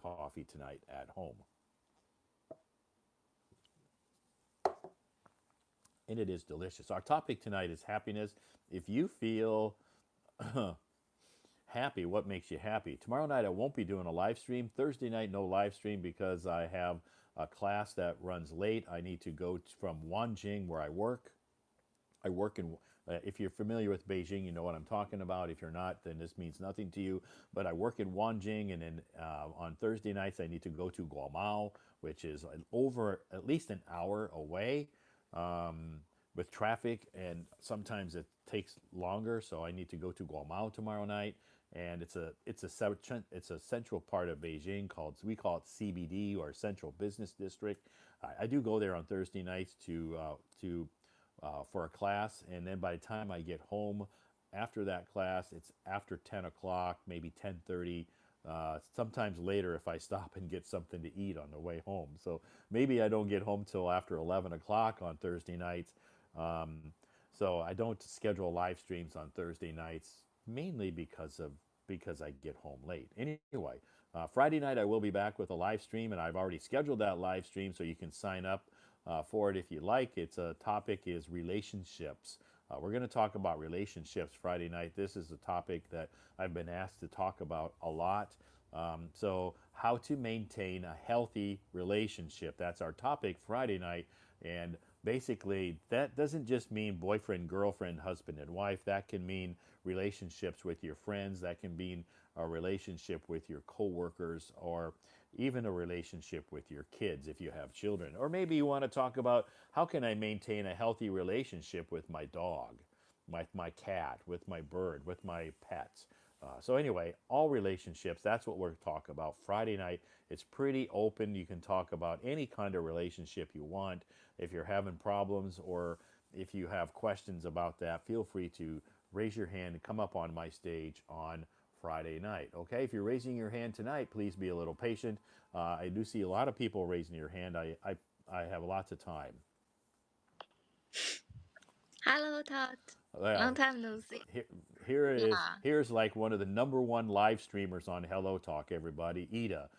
coffee tonight at home. And it is delicious. Our topic tonight is happiness. If you feel happy, what makes you happy? Tomorrow night I won't be doing a live stream. Thursday night, no live stream because I have a class that runs late. I need to go from Wanjing, where I work. I work in, if you're familiar with Beijing, you know what I'm talking about. If you're not, then this means nothing to you. But I work in Wanjing, and then on Thursday nights, I need to go to Guomao, which is over at least an hour away with traffic, and sometimes it takes longer. So I need to go to Guomao tomorrow night, and it's a central part of Beijing called, we call it CBD, or Central Business District. I do go there on Thursday nights to for a class, and then by the time I get home after that class, it's after 10 o'clock, maybe 10:30. Sometimes later if I stop and get something to eat on the way home. So maybe I don't get home till after 11 o'clock on Thursday nights. Um, so I don't schedule live streams on Thursday nights mainly because I get home late. Anyway, Friday night I will be back with a live stream, and I've already scheduled that live stream, so you can sign up for it if you like. Its a topic is relationships. We're going to talk about relationships Friday night. This is a topic that I've been asked to talk about a lot. So, how to maintain a healthy relationship. That's our topic Friday night. And basically, that doesn't just mean boyfriend, girlfriend, husband, and wife. That can mean relationships with your friends. That can mean a relationship with your coworkers, or even a relationship with your kids if you have children. Or maybe you want to talk about, how can I maintain a healthy relationship with my dog, my cat, with my bird, with my pets. So anyway, all relationships, that's what we're talking about Friday night. It's pretty open. You can talk about any kind of relationship you want. If you're having problems, or if you have questions about that, feel free to raise your hand and come up on my stage on Friday night. Okay, if you're raising your hand tonight, please be a little patient. I do see a lot of people raising your hand. I have lots of time. Hello, Todd. Long Well, time no see. here, here it is. Yeah, Here's like one of the number one live streamers on Hello Talk, everybody, Ida.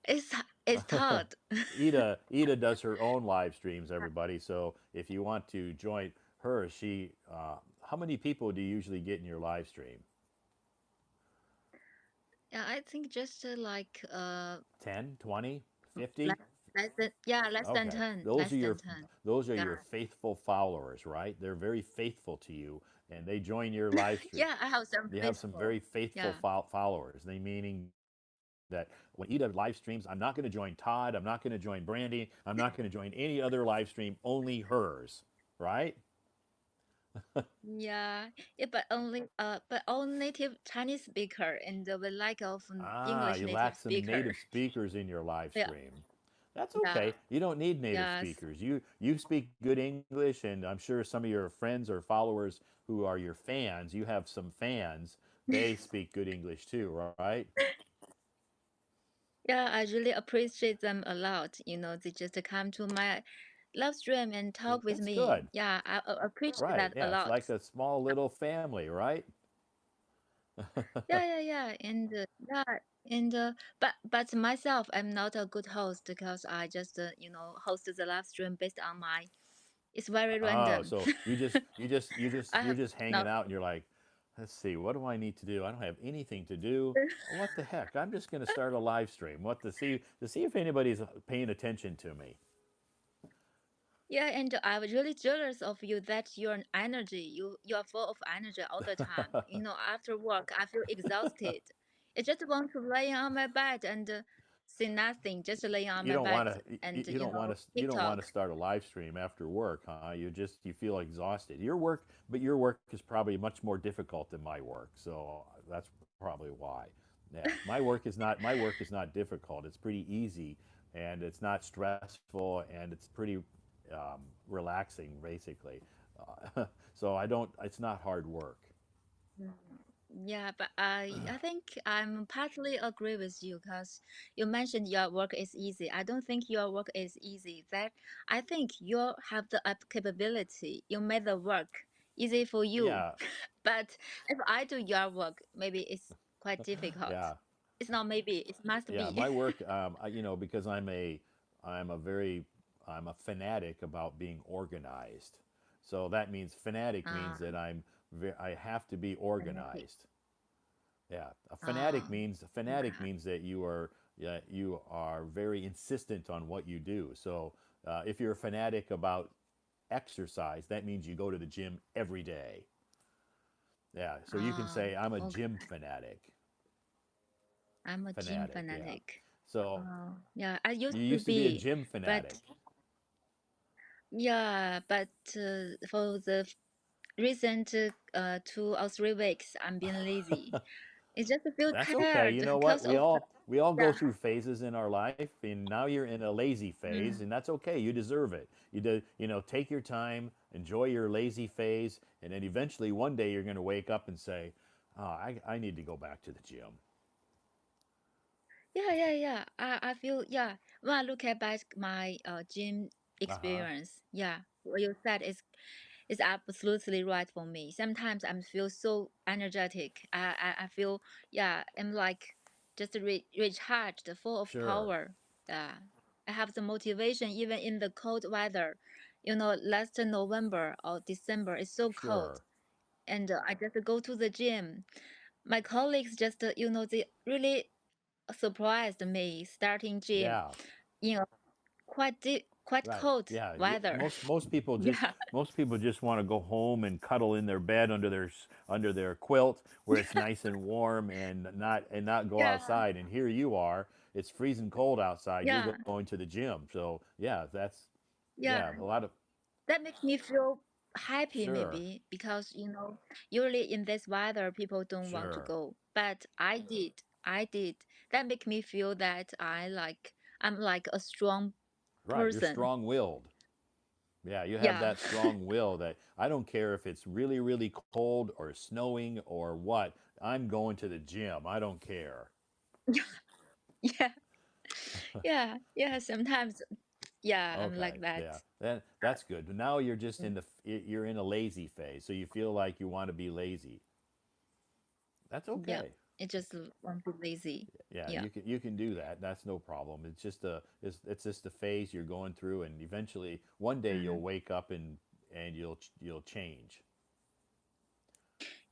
it's it's Todd. Ida does her own live streams, everybody. So if you want to join her, how many people do you usually get in your live stream? Yeah, I think just like 10, 20, less 50? less than yeah less than Okay. 10, less than 10. Those are your Yeah, faithful followers, right? They're very faithful to you, and they join your live stream. yeah. I have some You have some faithful. very faithful Yeah, followers. They meaning that when Ida live streams, I'm not going to join Todd. I'm not going to join Brandy. I'm not going to join any other live stream. Only hers, right? yeah, yeah. But all native Chinese speaker and with lack of Ah, English you native lack some speaker. native speakers in your live Yeah, stream. That's yeah, okay. You don't need native yes. speakers. You speak good English, and I'm sure some of your friends or followers who are your fans, you have some fans, they speak good English too, right? Yeah, I really appreciate them a lot. They just come to my live stream and talk with That's me. good. Yeah, I appreciate Right. that a Yeah, it's like lot. a small little family, right? Yeah, yeah, yeah, but myself, I'm not a good host because I just host the live stream based on my. It's very Oh, random. so I you're have just hanging no. out, and you're like, let's see, what do I need to do? I don't have anything to do. What the heck? I'm just going to start a live stream. What to see if anybody's paying attention to me. Yeah, and I'm really jealous of you that you're an energy. You are full of energy all the time. After work, I feel exhausted. I just want to lay on my bed and say nothing, just lay on You my don't want bed to and you don't want to TikTok. start a live stream after work, huh? You feel exhausted. Your work is probably much more difficult than my work. So that's probably why. Yeah, my work is not difficult. It's pretty easy, and it's not stressful, and it's pretty relaxing basically. So I don't it's not hard work. Yeah, but I think I'm partly agree with you because you mentioned your work is easy. I don't think your work is easy. That I think you have the capability. You made the work easy for you. Yeah, But if I do your work, maybe it's quite difficult. Yeah, It's not maybe, it must yeah. be. My work, because I'm a very, I'm a fanatic about being organized. So that means fanatic means that Ah, I have to be fanatic. organized. Yeah, Ah, a fanatic yeah. means that you are very insistent on what you do. So if you're a fanatic about exercise, that means you go to the gym every day. Yeah, so you can Ah, say I'm a okay. gym fanatic. I'm a gym Fanatic, yeah. fanatic. So Oh, yeah, I you used to used to be a be, gym but fanatic. yeah, but for the recent 2 or 3 weeks, I'm being lazy. It just feel That's okay. tired You know what? because of the, We all go yeah, through phases in our life, and now you're in a lazy phase, mm, and that's okay. You deserve it. Take your time, enjoy your lazy phase, and then eventually one day you're going to wake up and say, "Oh, I need to go back to the gym." yeah. I feel, yeah. When I look at back my gym Uh huh. experience, yeah, what you said is absolutely right for me. Sometimes I feel so energetic. I feel, yeah, I'm like just recharged, full of Sure. power. Yeah, I have the motivation even in the cold weather. Last November or December, it's so cold, Sure. and I just go to the gym. My colleagues just, they really surprised me starting gym, Yeah. you know, quite Right. cold Yeah. weather. Yeah, Most people just want to go home and cuddle in their bed under under their quilt where it's nice and warm and not go yeah, outside. And here you are. It's freezing cold outside. You're yeah, going to the gym. So yeah, yeah. a lot of That makes me feel happy, sure, maybe because usually in this weather people don't want to sure. go, but I did. That make me feel that I'm like a strong Right. You're person. strong willed. Yeah, you have Yeah, that strong will that I don't care if it's really cold or snowing or what. I'm going to the gym. I don't care. yeah, yeah. Sometimes, yeah, I'm Okay, like that. yeah, that's good. But now you're just you're in a lazy phase, so you feel like you want to be lazy. That's Yeah, okay. it just won't be lazy. Yeah, Yeah. you can do that. That's no problem. It's just a phase you're going through, and eventually one day you'll Mm. wake up and you'll change.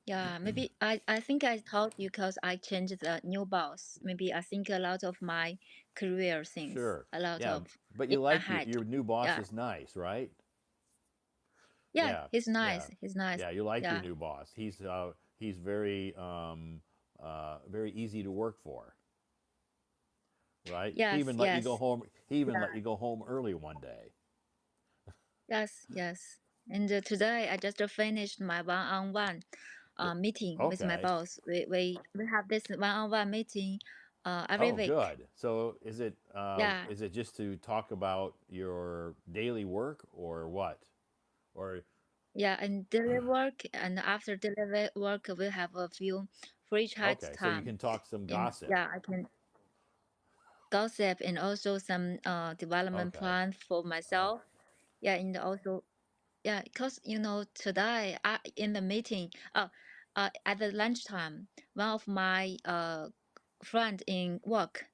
Yeah, maybe I think I told you because I changed the new boss. Maybe I think a lot of my career things, Sure. a lot Yeah, of but in you my like head. your new boss Yeah, is nice, right? yeah, Yeah, he's yeah, nice. He's nice. yeah. You like your Yeah. new boss. He's very very easy to work for, right? Yes, yes. He even let Yeah. you go home early one day. Yes, yes. And today I just finished my one-on-one meeting with my Okay. boss. We have this one-on-one meeting every Oh, week. good. So Yeah. is it just to talk about your daily work or what? Or Yeah, and daily work, and after daily work, we have a few free chat okay, so you time. can talk some And gossip. yeah, I can gossip and also some development Okay. plan for myself. Yeah, and also, yeah, because today in the meeting, at the lunchtime, one of my friend in work,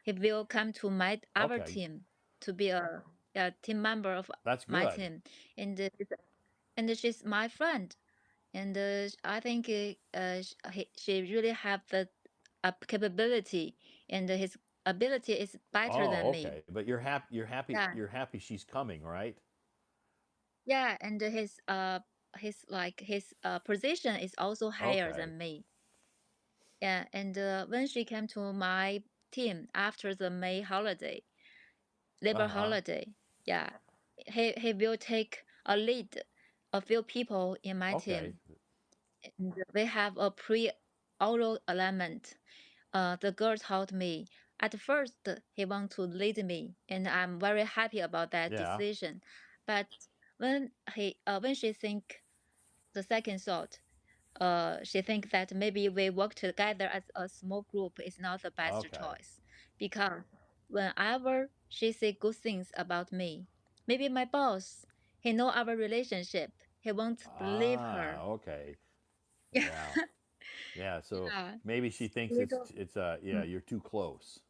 he will come to my our Okay. team to be a team member of That's my good. team, and she's my friend. And I think she really have the capability, and his ability is better Oh, than me. okay. But Yeah, you're happy she's coming, right? yeah, and his position is also higher Okay. than me. Yeah, and when she came to my team after the May holiday, labor Uh-huh. holiday, yeah, he will take a lead, a few people in my Okay. team. And we have a pre-oral alignment. The girl told me at first he want to lead me, and I'm very happy about that Yeah. decision. But when she think the second thought, she think that maybe we work together as a small group is not the best Okay. choice, because whenever she say good things about me, maybe my boss, he know our relationship, he won't believe Ah, her. okay. Yeah, Yeah. Yeah, so Yeah. maybe she thinks Little. yeah, Mm. you're too close.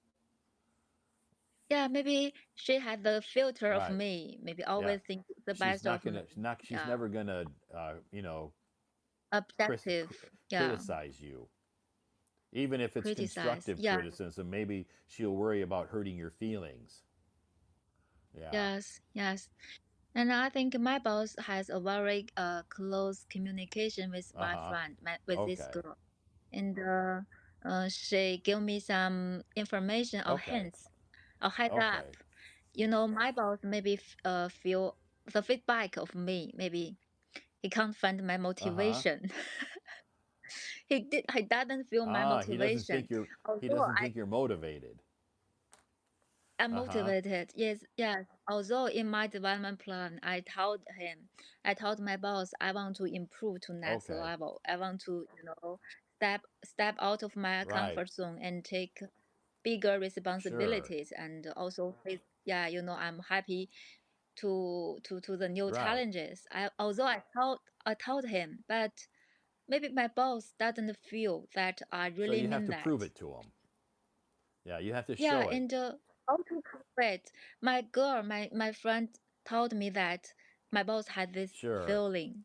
Yeah, maybe she had the filter of Right. me. Maybe Yeah. always think the best of me. She's Yeah. never gonna Objective. Yeah. criticize you. Even if it's Criticize. constructive Yeah. criticism, maybe she'll worry about hurting your feelings. Yeah. Yes. Yes. And I think my boss has a very close communication with my Uh-huh. friend, with this Okay. girl. And she gave me some information or Okay. hints or heads up. Okay. My boss maybe feel the feedback of me. Maybe he can't find my Uh-huh. motivation. He doesn't feel my Ah, motivation. he Although doesn't think you're motivated. I'm Uh-huh. motivated. Yes, yes. Although in my development plan, I told my boss I want to improve to next Okay. level. I want to, step out of my Right. comfort zone and take bigger Sure. responsibilities and also face, yeah, I'm happy to the new Right. challenges. I told him, but maybe my boss doesn't feel that I So really you have mean to prove that. it to him. Yeah, you have to Yeah, show it. and how to prove it? My friend told me that my boss had this Sure. feeling,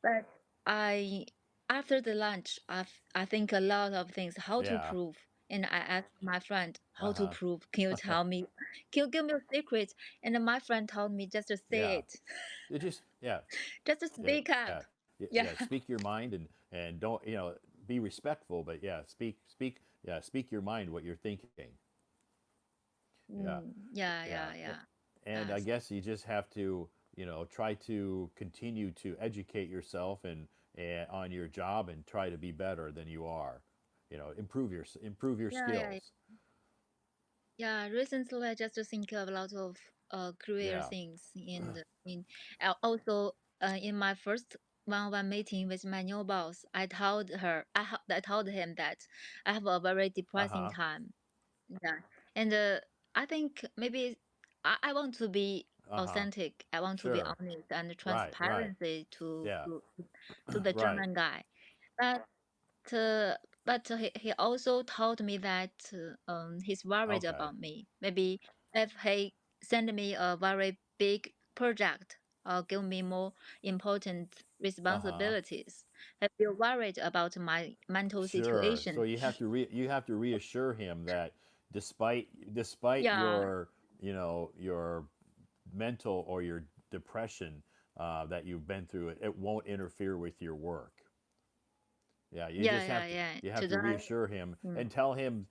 but I, after the lunch, I think a lot of things how to Yeah. prove, and I asked my friend how to Uh-huh. prove. Can you tell me? Can you give me a secret? And my friend told me just to say Yeah. it, It just yeah. just to Yeah. speak up. Yeah, Yeah. speak your mind and don't, be respectful, but yeah, speak your mind what you're thinking. Yeah. Yeah, Yeah. yeah, yeah. And I Yes. guess you just have to, try to continue to educate yourself and on your job and try to be better than you are. Improve your Yeah, yeah, skills. yeah. Recently, I just think of a lot of career Yeah. things also in my first one-on-one meeting with my new boss, I told him that I have a very depressing Uh-huh. time. Yeah, and I think maybe I want to be Uh-huh. authentic. I want to be Sure. honest and Right, right. transparency to Yeah. the Right. German guy, but uh, he also told me that he's worried Okay. about me. Maybe if he send me a very big project or give me more important Uh-huh. responsibilities, I feel worried about my mental Sure. So situation. you have to reassure him that despite Yeah, your mental or your depression that you've been through, it won't interfere with your work. Yeah, yeah, yeah, yeah. you have to Today, reassure him mm, and tell him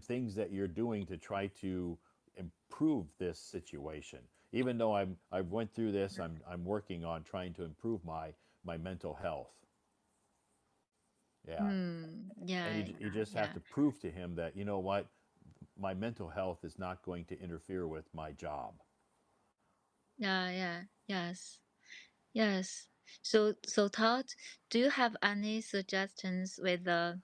things that you're doing to try to improve this situation. Even though I've went through this, I'm working on trying to improve my mental health. Yeah. And yeah, you yeah, just have yeah, to prove to him that, you know what, my mental health is not going to interfere with my job. yeah, yeah, yes. Yes. So Todd, do you have any suggestions with the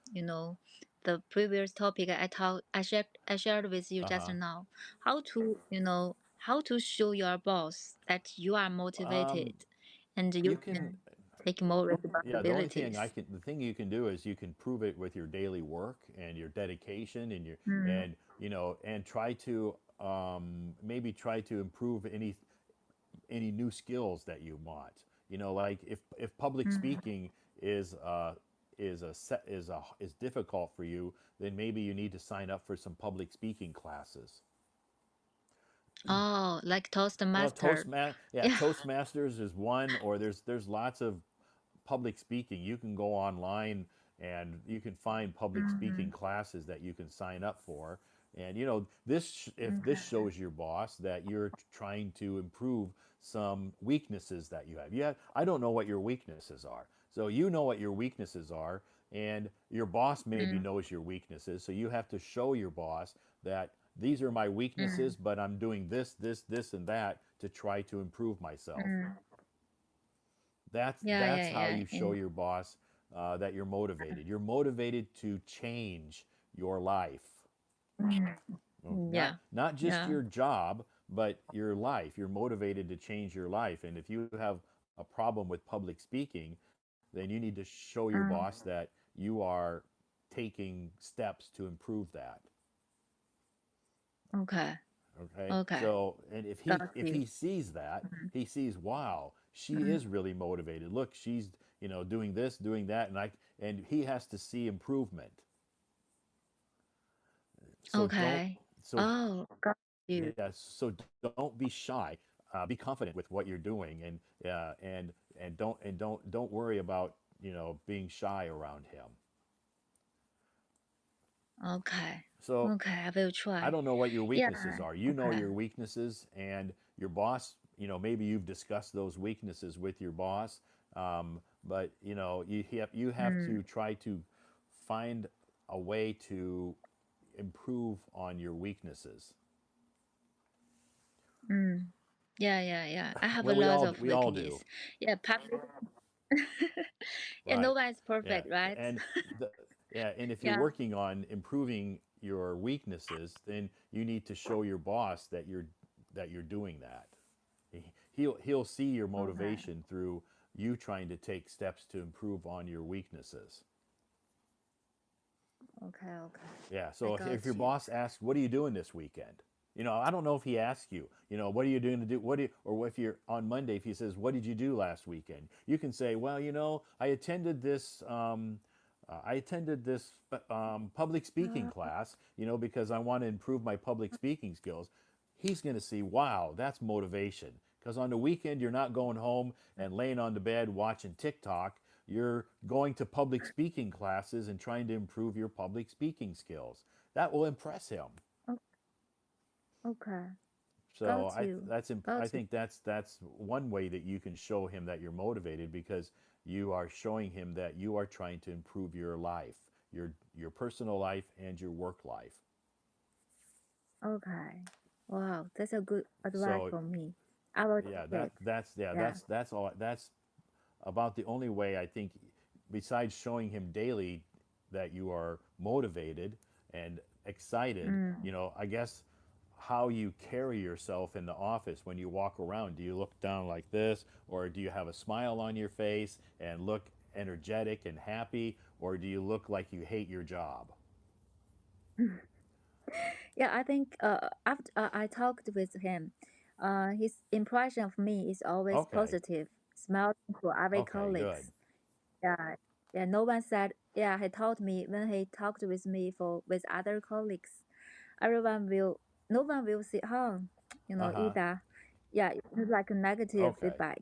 previous topic I shared with you just Uh-huh. now? How to show your boss that you are Um, motivated and you you can can take more Yeah, responsibilities. the thing you can do is you can prove it with your daily work and your dedication Mm, and try to maybe try to improve any new skills that you want. Like if public mm. speaking is difficult for you, then maybe you need to sign up for some public speaking classes. Oh, like Well, Toastmaster. Yeah. Toastmasters is one, or there's lots of public speaking. You can go online and you can find public speaking Mm-hmm. classes that you can sign up for. And if this Okay. shows your boss that you're trying to improve some weaknesses that you have. I don't know what your weaknesses are. So you know what your weaknesses are, and your boss maybe Mm, knows your weaknesses. So you have to show your boss that these are my weaknesses, mm, but I'm doing this, and that to try to improve myself. mm. Yeah, That's yeah, how yeah. you show your boss that you're motivated. You're motivated to change your life. Yeah, Not just yeah. your job, but your life. You're motivated to change your life. And if you have a problem with public speaking, then you need to show your Mm, boss that you are taking steps to improve that. okay. Okay, Okay. so and if he Got if you. he sees that, Mm, he sees, wow, she mm. is really motivated. Look, she's doing this, doing that, and he has to see improvement. So don't Okay. so Oh, got you. yeah, so don't be shy. Be confident with what you're doing, and don't worry about being shy around him. Okay. So Okay, I will I try. don't know what your Yeah. weaknesses are. You know Okay. your weaknesses, and your boss, maybe you've discussed those weaknesses with your boss, but you have Mm, to try to find a way to improve on your weaknesses. mm. Yeah, yeah, yeah. I have a Well, we lot all of we all do, weakness. Yeah, public. Yeah, no right? one's Yeah, perfect, right? and the yeah, and if you're Yeah. working on improving your weaknesses, then you need to show your boss that you're doing that. He'll see your Okay. motivation through you trying to take steps to improve on your weaknesses. Okay, okay. Yeah. I So if your got you. boss asks, "What are you doing this weekend?" I don't know if he asks you, what are you doing to do? Or if you're on Monday, if he says, "What did you do last weekend?" You can say, "Well, I attended this public speaking Uh, class, because I want to improve my public speaking skills." He's going to see, wow, that's motivation. Because on the weekend, you're not going home and laying on the bed watching TikTok. You're going to public speaking classes and trying to improve your public speaking skills. That will impress him. o- okay. So Got you. I Got you. think that's one way that you can show him that you're motivated, because you are showing him that you are trying to improve your life, your personal life and your work life. Okay. Wow, that's a good advice So for me. I will yeah, take it. Yeah. that's all. That's about the only way, I think, besides showing him daily that you are motivated and excited. Mm. I guess how you carry yourself in the office when you walk around. Do you look down like this, or do you have a smile on your face and look energetic and happy, or do you look like you hate your job? Yeah, I think after I talked with him, his impression of me is always Okay. positive, smiling to every Okay, good. colleagues. Yeah, yeah. No one said. Yeah, he told me when he talked with me for with other colleagues, everyone will. No one will say, "Oh, Uh-huh. Ida." Yeah, it's like a negative Okay. feedback.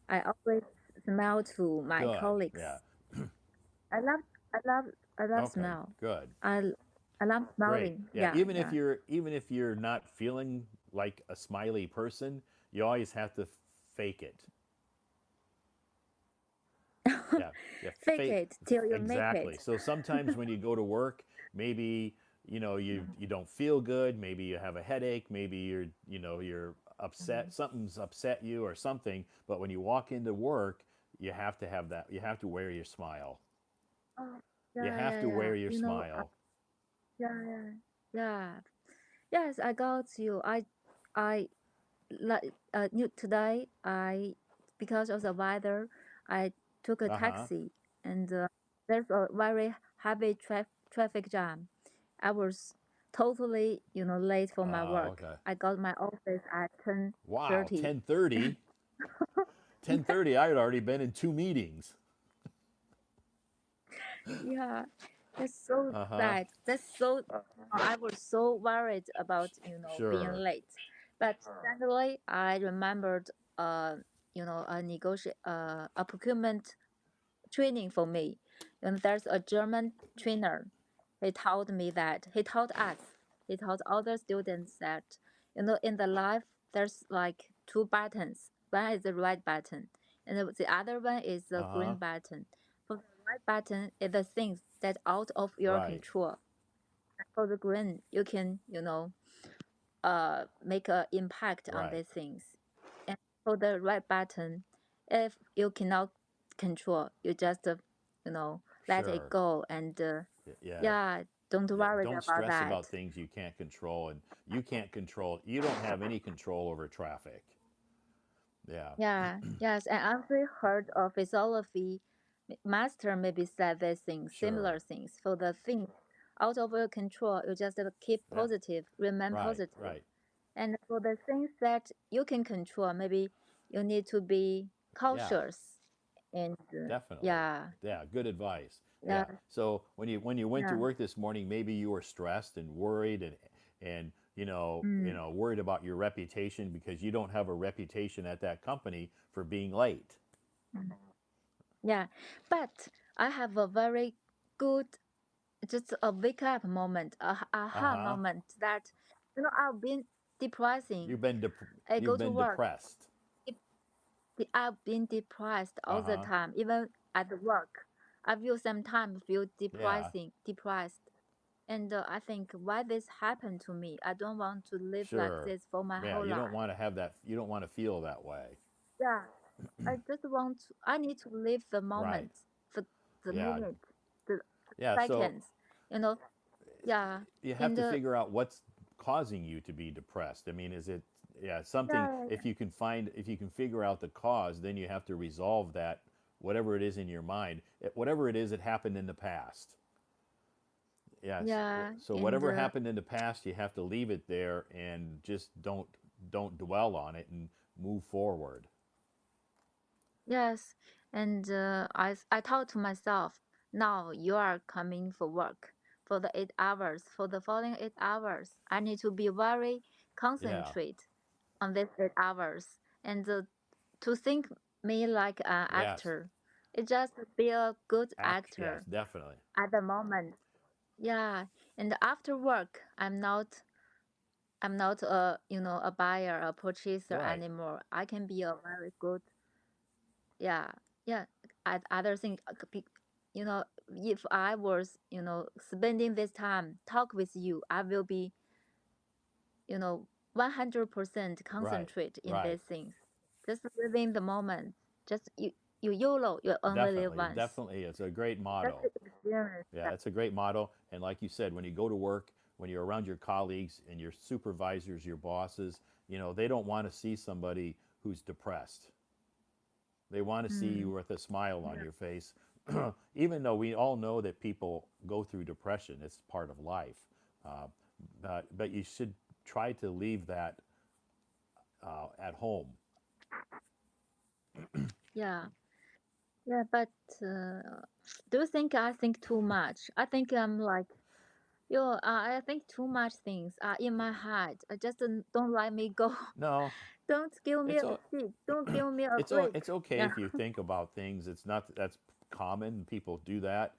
I always smile to my Good. Yeah. colleagues. I love, I love, I love Okay, smile. good. I, I love Great. smiling. Yeah, Yeah, yeah. even if you're not feeling like a smiley person, you always have to fake it. Yeah, yeah, Fake it till you make exactly. it. So sometimes when you go to work, maybe you don't feel good. Maybe you have a headache. Maybe you're upset. Mhm. Something's upset you or something. But when you walk into work, you have to have that. You have to wear your smile. Oh, You yeah, have yeah, to yeah. wear your smile. Yeah, yeah, yeah. Yes, I got you. I like today. Because of the weather, I took a Uh huh. taxi, and there's a very heavy traffic jam. I was totally, late for my work. Okay. I got my office at ten Wow. thirty. 10:30. 10:30. I had already been in two meetings. Yeah, that's so Uh huh. sad. That's so. I was so worried about being Sure. late, but suddenly I remembered a procurement training for me, and there's a German trainer. He taught us, he taught other students that in the life there's like two buttons. One is the right button, and the other one is the Uh huh. green button. For the right button is the things that out of your Right. control. For the green, you can make an impact on Right. these things. And for the right button, if you cannot control, you just let it Sure. go and Yeah. yeah, don't Yeah. worry Don't about stress that. about things you can't control, and you can't control. You don't have any control over traffic. Yeah. Yeah, yes, I actually heard of philosophy master maybe said these things, Sure. similar things. For the things out of your control, you just keep Yeah. positive, remain Right. positive. Right. And for the things that you can control, maybe you need to be Yeah. cautious. And Definitely. yeah, Yeah, good advice. yeah, Yeah. So when you went to yeah, work this morning, maybe you were stressed and worried and mm, worried about your reputation because you don't have a reputation at that company for being late. mm, yeah. But I have a very good, just a wake up moment, a aha Uh-huh. moment that, I've been depressing. I go You've to been work. depressed. I've been depressed all the Uh-huh. time, even at work. I feel sometimes feel Yeah. depressed. And I think why this happened to me. I don't want to live like Sure. this for my Yeah, whole you don't life. want to have that you don't want to feel that way. Yeah, I just want to. I need to live the Right. moment, the the Yeah. minute, the Yeah, so seconds. You know. Yeah. you have And to figure out what's causing you to be depressed. I mean, is it yeah, something yeah, if you can figure out the cause, then you have to resolve that whatever it is in your mind. Whatever it is that happened in the past. Yes. yeah, So and whatever happened in the past, you have to leave it there and just don't dwell on it and move forward. yes, and I thought to myself, now you are coming for work for the 8 hours. For the following 8 hours, I need to be very Yeah. concentrate on these 8 hours and to think me like an Yes. actor. It just be a good Act. Yes, actor definitely. at the moment. Yeah, and after work, I'm not a a buyer, a purchaser Right. anymore. I can be a very good, yeah, yeah. Other thing, if I was spending this time talk with you, I will be 100% Right. concentrate in Right. these things. Just living the moment. Just you YOLO, you only live Definitely. once. Definitely. It's a great Just motto. to experience Yeah, that. it's a great motto. And like you said, when you go to work, when you're around your colleagues and your supervisors, your bosses, they don't want to see somebody who's depressed. They want to see you Mm, with a smile on yeah, your face, even though we all know that people go through depression. It's part of life. Uh, but you should try to leave that at home. yeah, yeah. But do you think I think too much? I think I'm like, I think too much things are in my head. I just don't let me go. No, Don't give me it's a seat. Don't give me a break. it's okay Yeah, if you think about things. It's not that's common. People do that,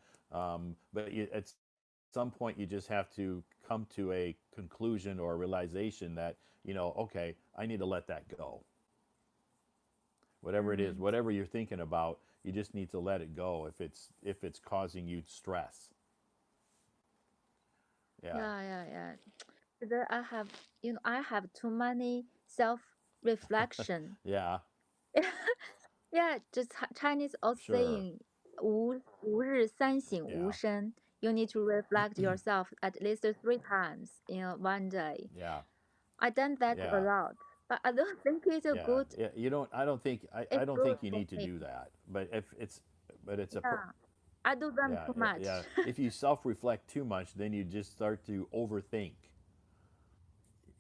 but at some point you just have to come to a conclusion or a realization that okay, I need to let that go. Whatever it is, mm, whatever you're thinking about, you just need to let it go if it's causing you stress. Yeah, yeah, yeah, yeah. There I have, I have too many self reflection. yeah, Yeah, just Chinese old sure, saying, 吾日三省吾身. You need to reflect yourself at least 3 times in one day. yeah, I done that a yeah. lot, but I don't think it's a Yeah, good. yeah. You don't. I It's don't good think you for need to me. do that. But if it's, but it's a, Yeah, I do them yeah, too much. yeah. If you self-reflect too much, then you just start to overthink.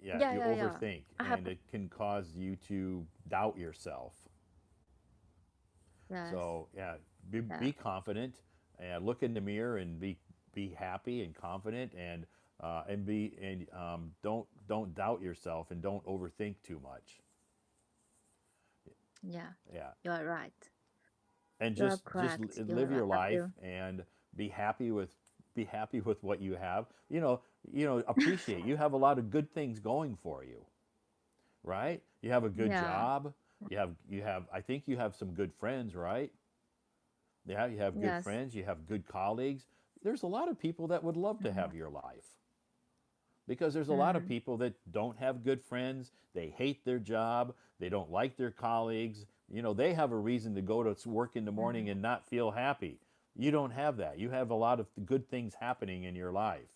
Yeah, Yeah, you yeah, yeah. overthink, I have. and it can cause you to doubt yourself. Yes. So yeah, Yeah. be confident and look in the mirror and be happy and confident and be and don't doubt yourself and don't overthink too much. Yeah. Yeah, You're right. and You're just correct. You're live right. your I life will. and be happy with what you have. Appreciate you have a lot of good things going for you, right? You have a good Yeah. job. You have I think you have some good friends, right? Yeah, you have good Yes. friends, you have good colleagues. There's a lot of people that would love to Mm, have your life because there's a lot of mm, people that don't have good friends. They hate their job. They don't like their colleagues. They have a reason to go to work in the morning mm. and not feel happy. You don't have that. You have a lot of good things happening in your life.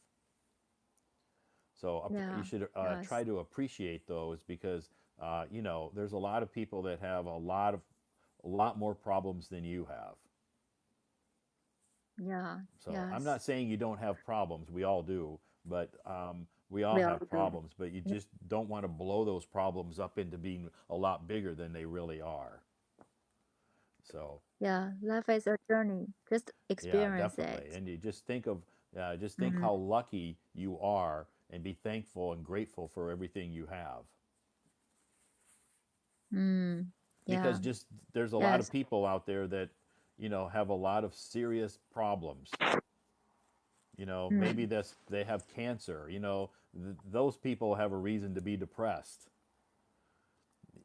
So you Yeah. should Yes. try to appreciate those because there's a lot of people that have a lot more problems than you have. Yeah. So I'm not Yes. saying you don't have problems. We all do, but we all We all have do. problems. But you Yeah. just don't want to blow those problems up into being a lot bigger than they really are. So Yeah. Life is a journey. Just yeah, experience definitely. it. And you just think Mm. how lucky you are, and be thankful and grateful for everything you have. Mm. Because Yeah. just there's a lot of Yes. people out there that have a lot of serious problems. Maybe Mm. they have cancer. Those people have a reason to be depressed.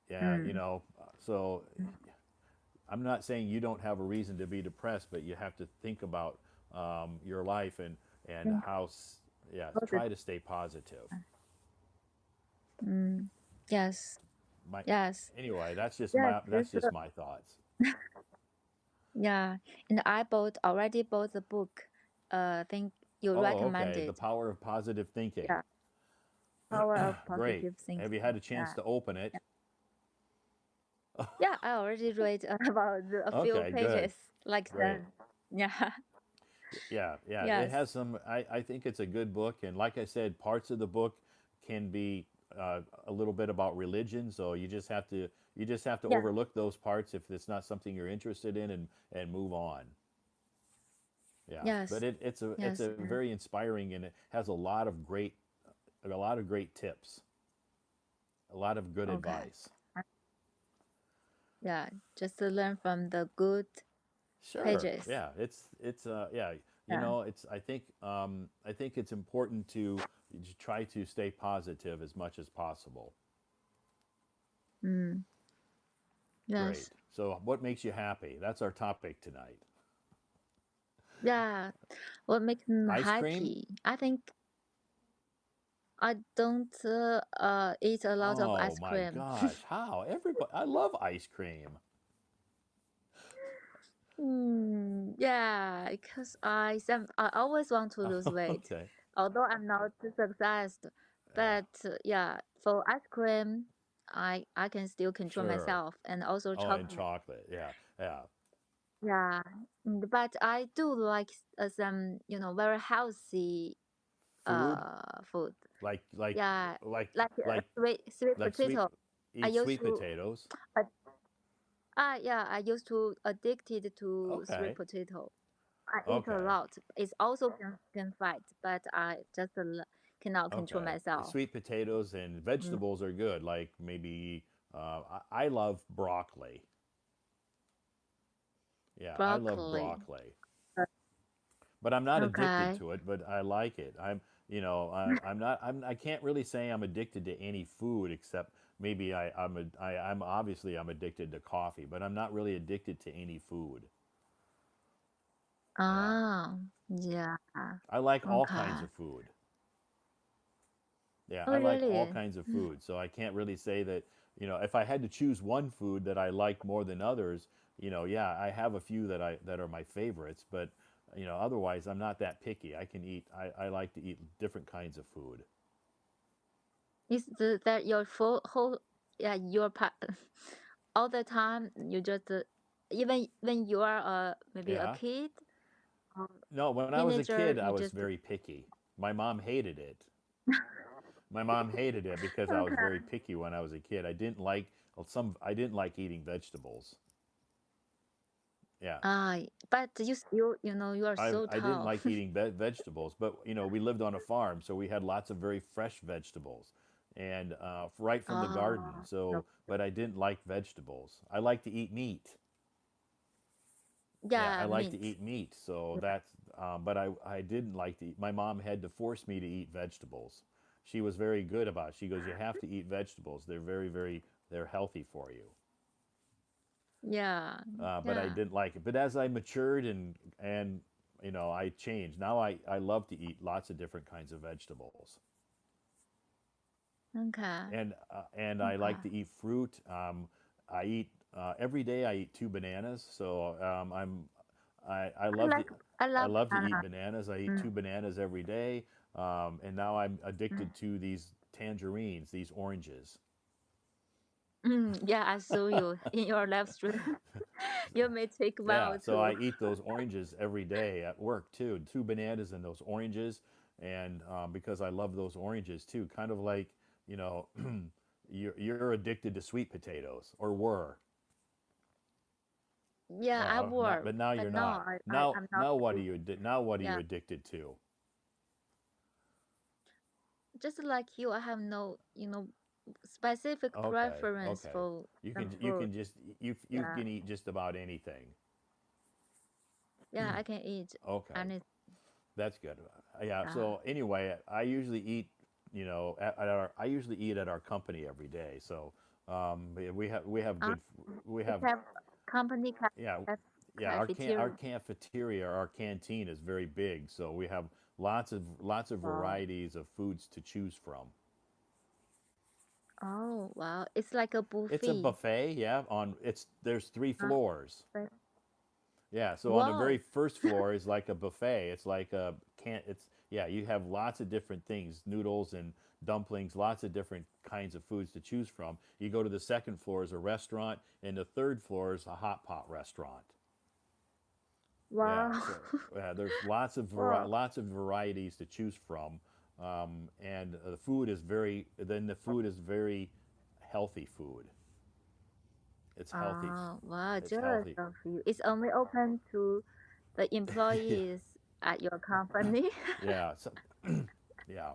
Yeah, Mm. so I'm not saying you don't have a reason to be depressed, but you have to think about your life, and Think yeah, positive. try to stay positive. Mm. Yes. My Yes. Anyway, Yes. that's just my thoughts. Yeah. And I already bought the book. Think you Oh, okay. The recommended. power of positive thinking. Yeah. Power of Great. positive Have you thinking. had a chance Yeah. to open it? Yeah. Yeah. I already read about a few Okay, good. pages. Like Great. that. Yeah. Yeah, yeah. It Yes. has some. I think it's a good book, and like I said, parts of the book can be a little bit about religion. So you just have to Yeah. overlook those parts if it's not something you're interested in, and move on. Yeah, but Yes. it's a Yes. very inspiring, and it has a lot of great tips, a lot of good Okay. advice. Yeah. Just to learn from the good Sure. pages. Yeah. It's yeah. Yeah. It's I think it's important to try to stay positive as much as possible. Mm. Great. Yes. So what makes you happy? That's our topic tonight. Yeah. What makes me Ice cream? happy? I think I don't eat a lot of Oh ice my cream. gosh. How? Everybody I love ice cream. Yeah, because I always want to lose weight, Okay. although I'm not successful. Yeah. But yeah, for ice cream, I can still control Sure. myself, and also Oh, and chocolate. chocolate. Yeah. Yeah. Yeah, but I do like some very healthy Food? food. Like Yeah, like like like sweet like potato. I eat used sweet to potatoes. uh, yeah, I used to addicted to sweet Okay. potato. I eat a Okay. lot. It's also can fight, but I just cannot control Okay. myself. Sweet potatoes and Mm, vegetables are good. Like maybe I love broccoli. Yeah, I love broccoli. broccoli. Uh, But I'm not addicted Okay. to it, but I like it. I'm not I can't really say I'm addicted to any food except maybe I'm obviously I'm addicted to coffee, but I'm not really addicted to any food. Yeah. Ah, yeah. I like all kinds Okay. of food. Yeah, Oh, I like all really? kinds of food. So I can't really say that, if I had to choose one food that I like more than others, yeah, I have a few that are my favorites, but otherwise I'm not that picky. I like to eat different kinds of food. Is that your full whole yeah your part all the time? You just even when you are maybe a Yeah. kid or No, when I was a teenager, kid, I you was just very picky. My mom hated it. My mom hated it because I was very okay. picky when I was a kid. I didn't like eating vegetables. Yeah. Ah, but you are so I didn't tall. like eating vegetables, but we lived on a farm, so we had lots of very fresh vegetables, and right from the garden. Oh, no. So, but I didn't like vegetables. I like to eat meat. Yeah, I Yeah, like to meat. eat meat. So Yeah. that's, but I didn't like to eat. My mom had to force me to eat vegetables. She was very good about it. She goes, you have to eat vegetables. They're healthy for you. Yeah. But I Yeah. didn't like it. But as I matured, and I changed. Now I love to eat lots of different kinds of vegetables, Okay. and I like Okay. to eat fruit. I eat every day. I eat two bananas. So I like I I love love to eat banana. bananas. I eat Mm, two bananas every day, and now I'm mm. addicted to these tangerines, these oranges. Yeah, I saw you in your live stream. You may take one Yeah, or so I two. eat those oranges every day at work too. Two bananas and those oranges, and because I love those oranges too. Kind of like, you know, you're addicted to sweet potatoes or were. Yeah, I Not, were, but now but you're now not. I'm not. Now what are you Yeah, addicted to? just like you, I have no, specific Okay, preference okay. for some You food. can just you Yeah, can eat just about anything. yeah, I can eat Okay, anything. that's good. Yeah. Yeah. So anyway, I usually eat. You know, I usually eat at our company every day. So we have Uh, good. We we have have company yeah yeah our cafeteria. cafeteria, our canteen is very big. So we have lots of Wow. varieties of foods to choose from. Oh, wow. It's like a It's a buffet. buffet. Yeah. On it's there's three Uh, floors. but- Yeah, so on the very wow. first floor is like a buffet. It's like a can't it's yeah, you have lots of different things, noodles and dumplings, lots of different kinds of foods to choose from. You go to the second floor is a restaurant and the third floor is a hot pot restaurant. Yeah, Wow. so there's Wow. lots of varieties to choose from. And the food is the food is very healthy food. It's healthy. Wow, It's jealous healthy. of you. It's only open to the Yeah. employees at your company. Yeah. So, yeah.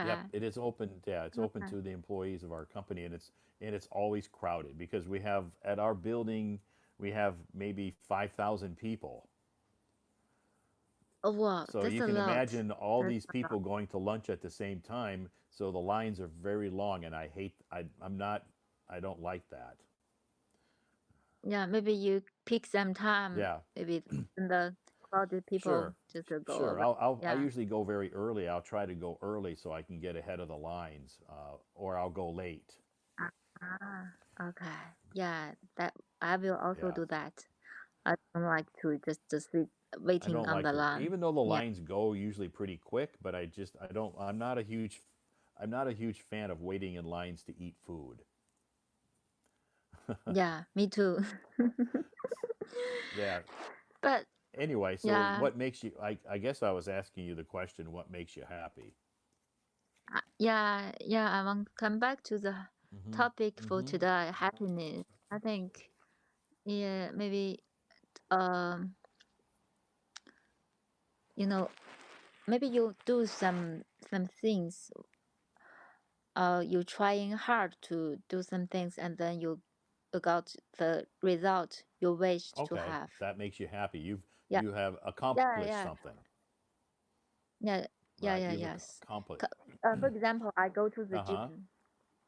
Yep, Okay. it is open. Yeah, it's open Okay. to the employees of our company, and it's always crowded because we have at our building we have maybe 5,000 people. Oh, wow, So that's you a can lot. imagine all That's these a lot. people going to lunch at the same time. So the lines are very long, and I'm not. I don't like that. Yeah, maybe you pick some time, Yeah, maybe when the crowded people sure, just go sure. away. I Yeah. usually go very early. I'll try to go early so I can get ahead of the lines, or I'll go late. Ah, okay. Yeah, that I will also Yeah. do that. I don't like to just sit I waiting don't on like the to, line. even though the Yeah. lines go usually pretty quick, but I don't, I'm not a huge fan of waiting in lines to eat food. Yeah, me too. Yeah. But Anyway, so yeah, what makes you, I guess I was asking you the question, what makes you happy? yeah, I want to come back to the Mm-hmm. topic for Mm-hmm. today, happiness. I think, yeah, maybe, um, you know, maybe you do some things, you're trying hard to do some things, and then you got the result you wished to Okay. have. That makes you happy. Yeah, You have yeah, accomplished yeah, something, yeah, yeah, right? yeah, You've yes. accomplished. For example, I go to the Uh-huh. gym.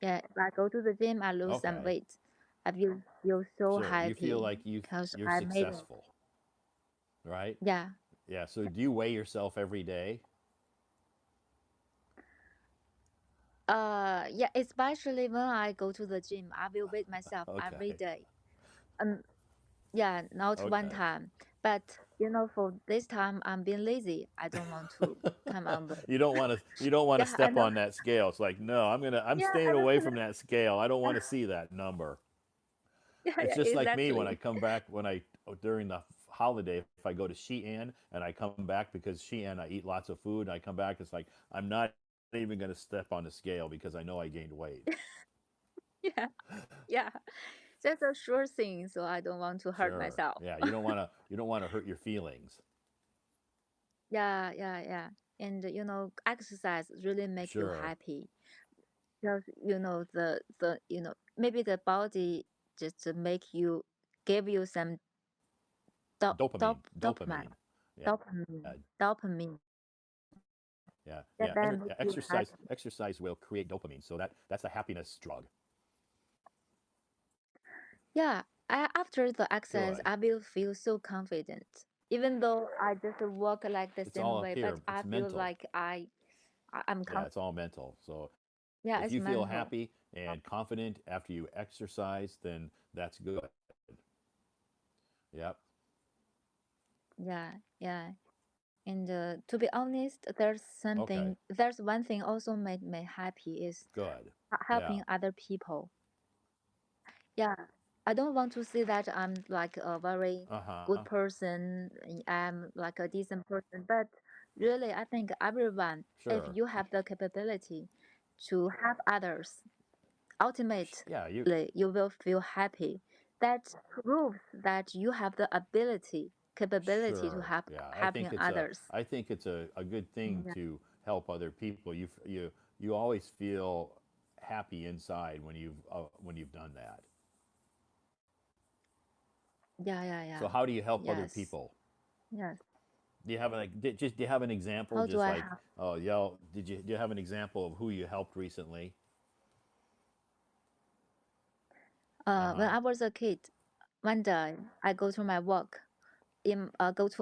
Yeah, if I go to the gym, I lose some Okay. weight. I feel so Sure. You feel happy like because you're I made it. successful, right? Yeah. Yeah. So do you weigh yourself every day? Yeah, especially when I go to the gym, I will weigh myself every Okay. day. Um, yeah, not one Okay. time. But for this time, I'm being lazy. I don't want to come on the. You don't want to Yeah, I step know. on that scale. It's like, no, I'm Yeah, staying I know. away from that scale. I don't want to see that number. Yeah, It's yeah, just like me when I exactly. come back during the holiday, if I go to Shein and I come back because Shein I eat lots of food and I come back, it's like I'm not even going to step on the scale because I know I gained weight. Yeah, yeah. That's a sure thing. So I don't want to hurt Sure. myself. Yeah, you don't want to hurt your feelings. Yeah, yeah, yeah. And exercise really make you Sure. happy because the maybe the body just to make you give you some Dopamine. Yeah. dopamine Yeah. that Yeah. then make you happy. Exercise will create dopamine. So that's a happiness drug. Yeah, after the exercise, Good. I will feel so confident. Even though I just walk like the It's all same up way, but here. I It's feel mental. like I'm Yeah, confident. it's all mental. So if Yeah, you it's feel mental. happy and confident after you exercise, then that's good. Yep. Yeah, yeah. And to be honest, Okay. there's one thing also made me happy is Good. Yeah. helping other people. Yeah, I don't want to say that I'm like a very Uh good huh. person, I'm like a decent person, but really, I think everyone, if Sure. you have the capability to help others, Yeah. You. ultimately you will feel happy. That proves that you have the capability to Sure. Yeah. helping others. I think it's a good thing Yeah, to help other people. You always feel happy inside when you've done that. yeah, yeah, So yeah. how do you help other Yes, people? yes. Do you have like just do you have an example? How do Just I like help? oh yeah, do you have an example of who you helped recently? Uh When huh. I was a kid, one day I go to my work.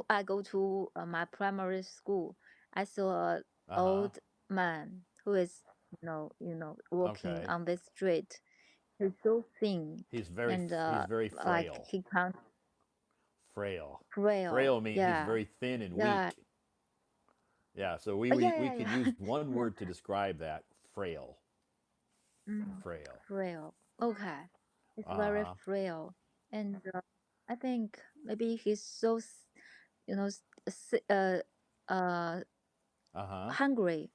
I go to my primary school. I saw a Uh huh. old man who is walking Okay. on the street. He's so thin and He's very like frail. he can't Frail. trail. Frail means he's Yeah, very thin and yeah, weak. Yeah. So yeah, we yeah, could yeah. use one Yeah. word to describe that: frail. Mm, Frail. frail. Okay, it's Uh very huh. frail, and I think maybe he's so you know s- uh Uh huh. hungry.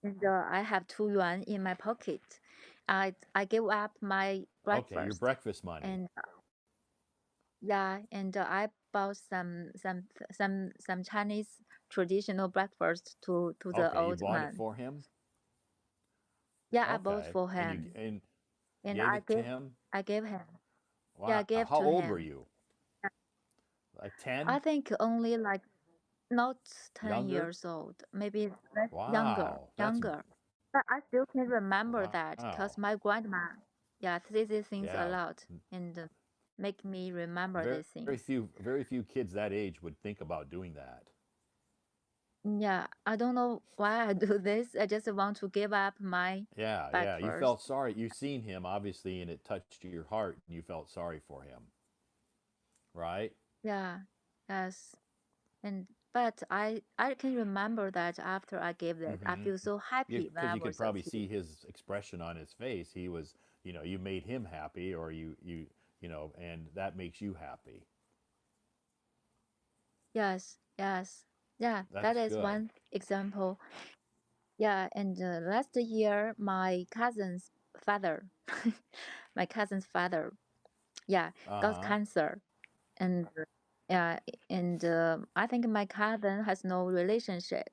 And I have 2 yuan in my pocket. I gave up my Okay. Your breakfast, breakfast money. and yeah, and I bought some Chinese traditional breakfast to the Okay. You old bought it man. for him. Yeah, I bought Okay. for him, And and gave it to him. I gave him. Yeah, I Wow. gave How to old were him. you? Yeah, Like I 10? think only like not 10 Younger? years old, maybe less Wow. That's younger. But I still can remember that because wow. my grandma, yeah, says these things a Yeah. lot and make me remember Very these things. very few kids that age would think about doing that. Yeah, I don't know why I do this. I just want to give up my Yeah, yeah. You breakfast. felt sorry. You seen him obviously, and it touched your heart, and you felt sorry for him, right? Yeah, yes. And but I can remember that after I gave that, I Mm-hmm. feel so happy when Because I you could was a probably kid. see his expression on his face. He was, you made him happy, or and that makes you happy. Yes, yes. Yeah, that That's is good. one example. Yeah, and last year, father, my cousin's father, yeah, Uh got huh. cancer, and yeah, and I think my cousin has no relationship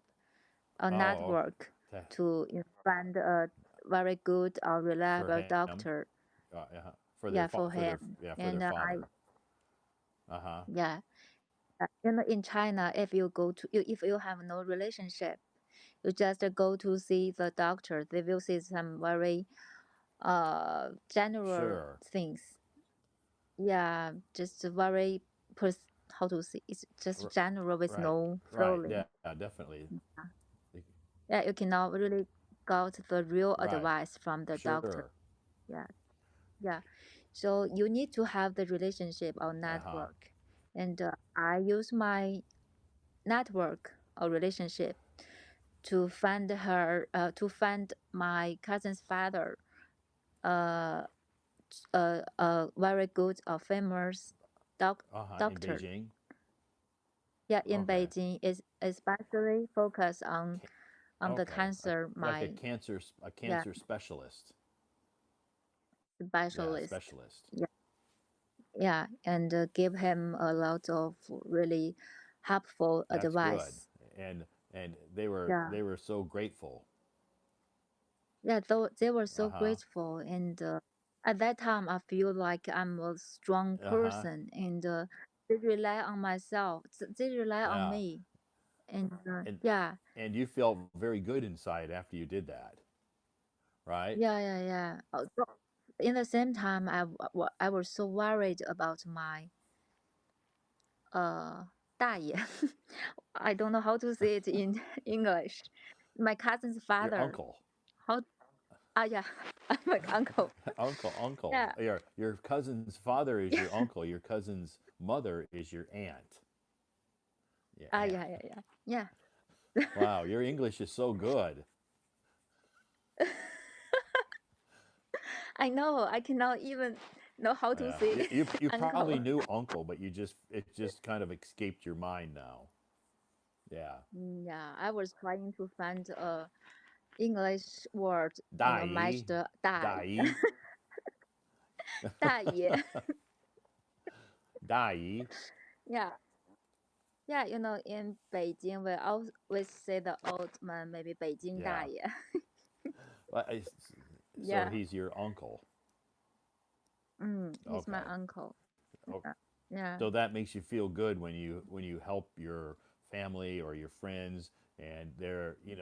or Oh, network okay. to find a very good or For reliable him, doctor. for Yeah, for him, for their and father. Uh huh. yeah, in China, if you have no relationship, you just go to see the doctor. They will say some very general Sure. things. Yeah, just very how to say it's just R- general with right. no Right. feeling. Yeah. Definitely. Yeah, you cannot really got the real Right. advice from the doctor. Sure. Yeah, yeah. So you need to have the relationship or Uh huh. network, and I use my network or relationship to find my cousin's father uh, a very good or famous Uh huh. In doctor. Beijing. Yeah, in Okay. Beijing is especially focused Ca- on the okay. cancer Like my a yeah cancer specialist. Yeah. specialist. Specialist. Yeah, yeah, and give him a lot of really helpful That's good. advice. And Yeah, they were so grateful. yeah, though they were Uh so huh. grateful, and at that time I feel like I'm a strong Uh huh. person, and they rely on myself. They rely on Yeah. me, and And yeah, you felt very good inside after you did that, right? yeah, yeah, yeah. But in the same time, I was so worried about my 大爷. I don't know how to say it in English. My cousin's Your father. uncle. How? Ah, yeah, my uncle. Uncle. Yeah. Your cousin's father is your uncle. Your cousin's mother is your aunt. Yeah, Ah, aunt. yeah, yeah, yeah. Yeah. Wow, your English is so good. I know. I cannot even know how to Yeah, say you probably uncle. knew uncle, but it just kind of escaped your mind now. Yeah, Yeah, I was trying to find a English word, match dai, the 大 dai, 大爷. dai. Yeah, yeah. In Beijing, we always say the old man, maybe 北京 Yeah. 大爷. Well, so Yeah. he's your uncle. He's my Okay. uncle. Oh, Yeah. so that makes you feel good when you help your family or your friends, and they're in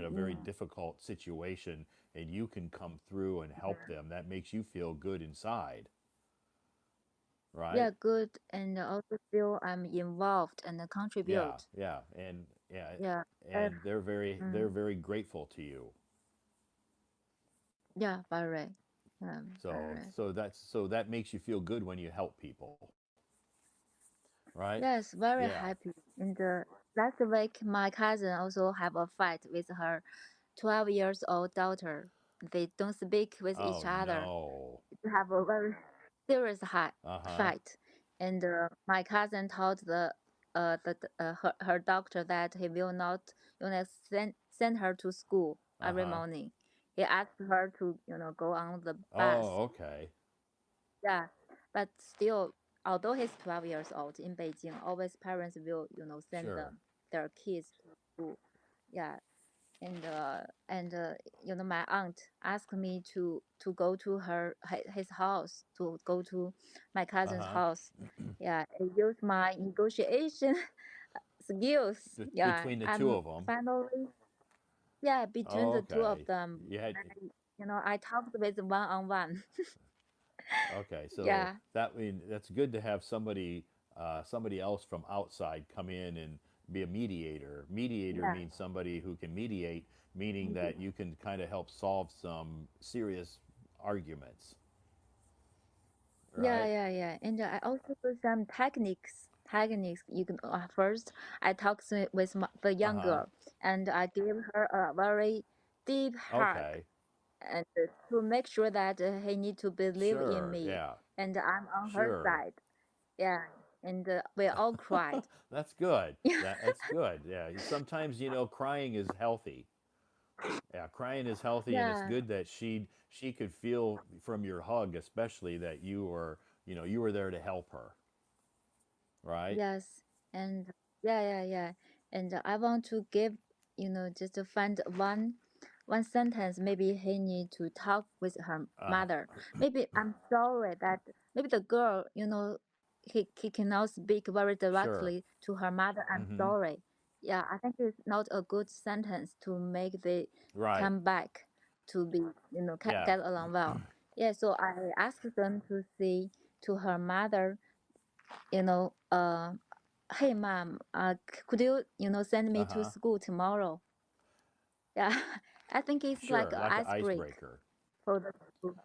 a very Yeah. difficult situation, and you can come through and help them. That makes you feel good inside, right? Yeah, good. And also feel I'm involved and Yeah, contribute. yeah, and yeah, Yeah. If, and they're mm, very grateful to you. yeah, very. So Very. so that makes you feel good when you help people, right? Yes, very Yeah. happy. In the last week, my cousin also have a fight with her 12 years old daughter. They don't speak with each Oh other. no. They have a very serious Uh-huh. fight. And my cousin told her doctor that he will not send her to school every Uh-huh. morning. He asked her to go on the bus. Oh, okay. Yeah, but still, although he's 12 years old in Beijing, always parents will, send Sure. their kids to school. Yeah, and my aunt asked me to go to his house, to go to my cousin's Uh-huh. house. Yeah, I use my negotiation skills. Yeah, Between the two I'm of them. finally, yeah, between the two of Okay. them, You had I talked with one on one. okay. So Yeah, that's good to have somebody else from outside come in and be a mediator. Mediator yeah. means somebody who can mediate, meaning that you can kind of help solve some serious arguments, Yeah, right? yeah, yeah. And I also do some techniques. Techniques. You can first I talked with the young Uh-huh. girl, and I gave her a very deep hug, Okay. and to make sure that he need to believe in Sure. me, Yeah. and I'm on her Sure. side. Yeah, and we all cried. That's good. That's good. Yeah. Sometimes, crying is healthy. Yeah, crying is healthy, and it's Yeah. good that she could feel from your hug, especially that you were there to help her, right? Yes, and yeah, yeah, yeah. And I want to give, just to find one sentence. Maybe he need to talk with her Uh, mother. Maybe I'm sorry that maybe the girl, he cannot speak very sure. directly to her mother. I'm Mm-hmm. sorry. Yeah, I think it's not a good sentence to make they Right. come back to be, Yeah. get along well. Yeah, so I asked them to say to her mother, you know, uh, hey mom, could you, send me to Uh-huh. school tomorrow? Yeah, I think it's like Sure. an Like an ice break icebreaker. for the school.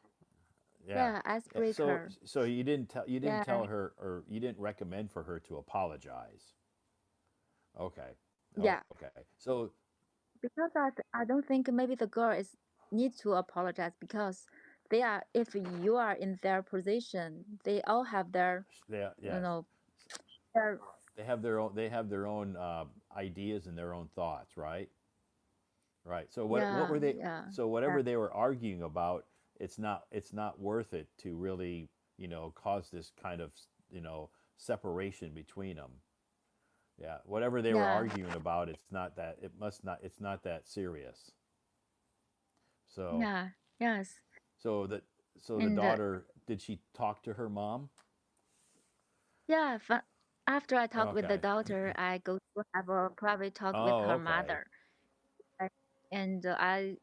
Yeah. Yeah, So icebreaker. you didn't Yeah, tell her, or you didn't recommend for her to apologize. Okay. yeah. Okay. So Because I don't think maybe the girl is need to apologize because they are if you are in their position, they all have their, you yes, know, their they have their own ideas and their own thoughts, right? Right. So what yeah, were they? yeah, So yeah, whatever they were arguing about, it's not worth it to really cause this kind of separation between them. Yeah. Whatever they were yeah, arguing about, it's not that serious. So yeah, yes. so that so the And daughter, did she talk to her mom? yeah, after I talk with the Okay. daughter, I go to have a private talk with Oh, her okay. mother. I- And I,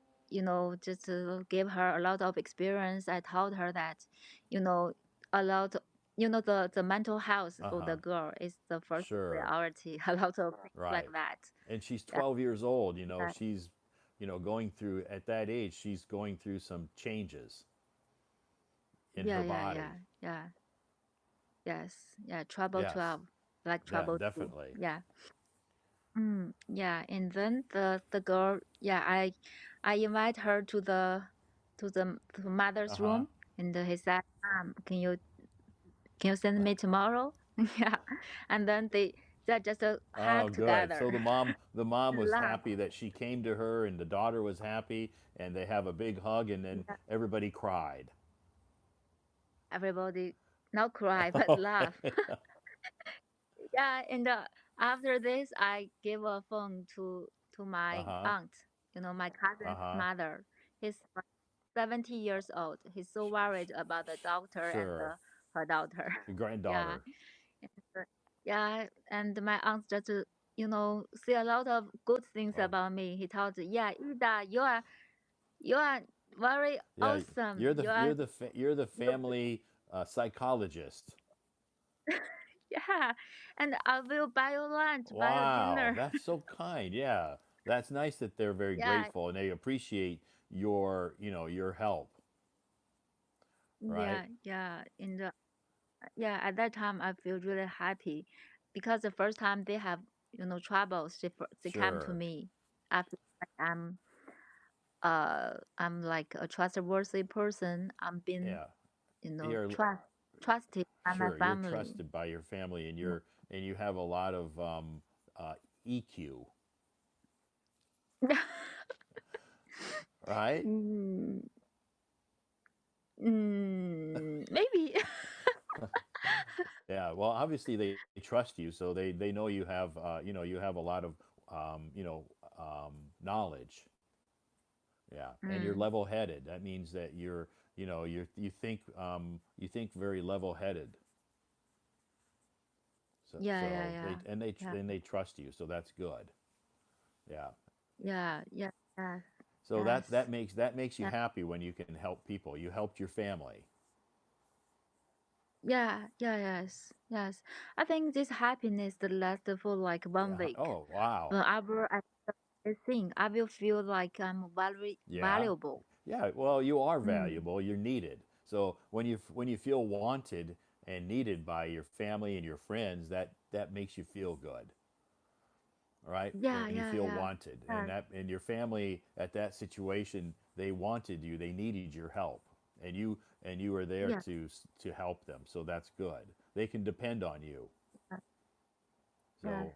just give her a lot of experience. I told her that, you know, a lot, the mental health Uh for the huh. girl is the first Sure. priority. A lot of things like Right. that. And she's Yeah, 12 years old. yeah, She's going through at that age. She's going through some changes in yeah, her yeah, yeah, body. yeah. Yes, yeah. Trouble Yes. 12, like Yeah. trouble 2. Definitely. Yeah. Yeah, and then the girl, yeah, I invite her to the Uh mother's huh. room, and he said, can you send me tomorrow? Yeah, and then they just Oh, hug good. So together, the mom was laugh. happy that she came to her, and the daughter was happy, and they have a big hug, and then Yeah, everybody cried. everybody not cry but laugh. Yeah, and after this, I gave a phone to Uh my huh. aunt, my Uh cousin's huh. mother. He's 70 years old. He's so worried about the doctor and Sure. her daughter. Your Yeah, granddaughter. and, yeah, and my aunt just say a lot of good things Oh, about me. He told, yeah, Ida, you are very yeah. awesome. You're the you're the family psychologist. Yeah, and I will buy you lunch, buy you Wow, dinner. that's so kind. Yeah, that's nice that they're very Yeah, grateful and they appreciate your your help. Right? yeah. Yeah, at that time I feel really happy because the first time they have troubles, they come to Sure. me. I feel like I'm like a trustworthy person. I'm being Yeah. You're trusted by my sure you're family. trusted by your family, and Yeah. you have a lot of uh, EQ, right? mm, maybe. Yeah. Well, obviously they trust you, so they know you have you have a lot of knowledge. Yeah, and you're mm, level-headed. That means that you're you think very level-headed. So they Yeah, and they trust you, so that's good. Yeah. yeah, yes, So yes. that makes you Yeah, happy when you can help people. You helped your family. yes, yes. I think this happiness that lasts for like one Yeah. week. Oh, wow. Whenever I think, I will feel like I'm very Yeah. valuable. Yeah. Well, you are Mm. valuable. You're needed. So when you feel wanted and needed by your family and your friends, that makes you feel good, right? Yeah, When you yeah, feel yeah. wanted, and Yes, that and your family at that situation, they wanted you. They needed your help, and you were there yes, to help them. So that's good. They can depend on you. yes. So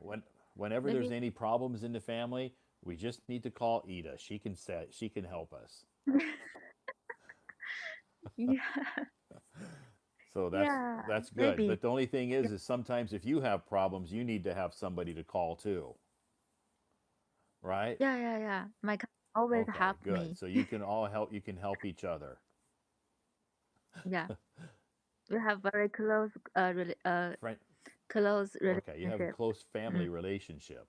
whenever there's Maybe. any problems in the family, we just need to call Ida. She can help us. Yeah, So yeah, that's good. maybe. But the only thing is sometimes if you have problems, you need to have somebody to call too, right? Yeah. My cousin always Okay, help good. me. So you can all help. You can help each other. Yeah, we have very Friend, close okay, you have a relationship. close family Mm. relationship.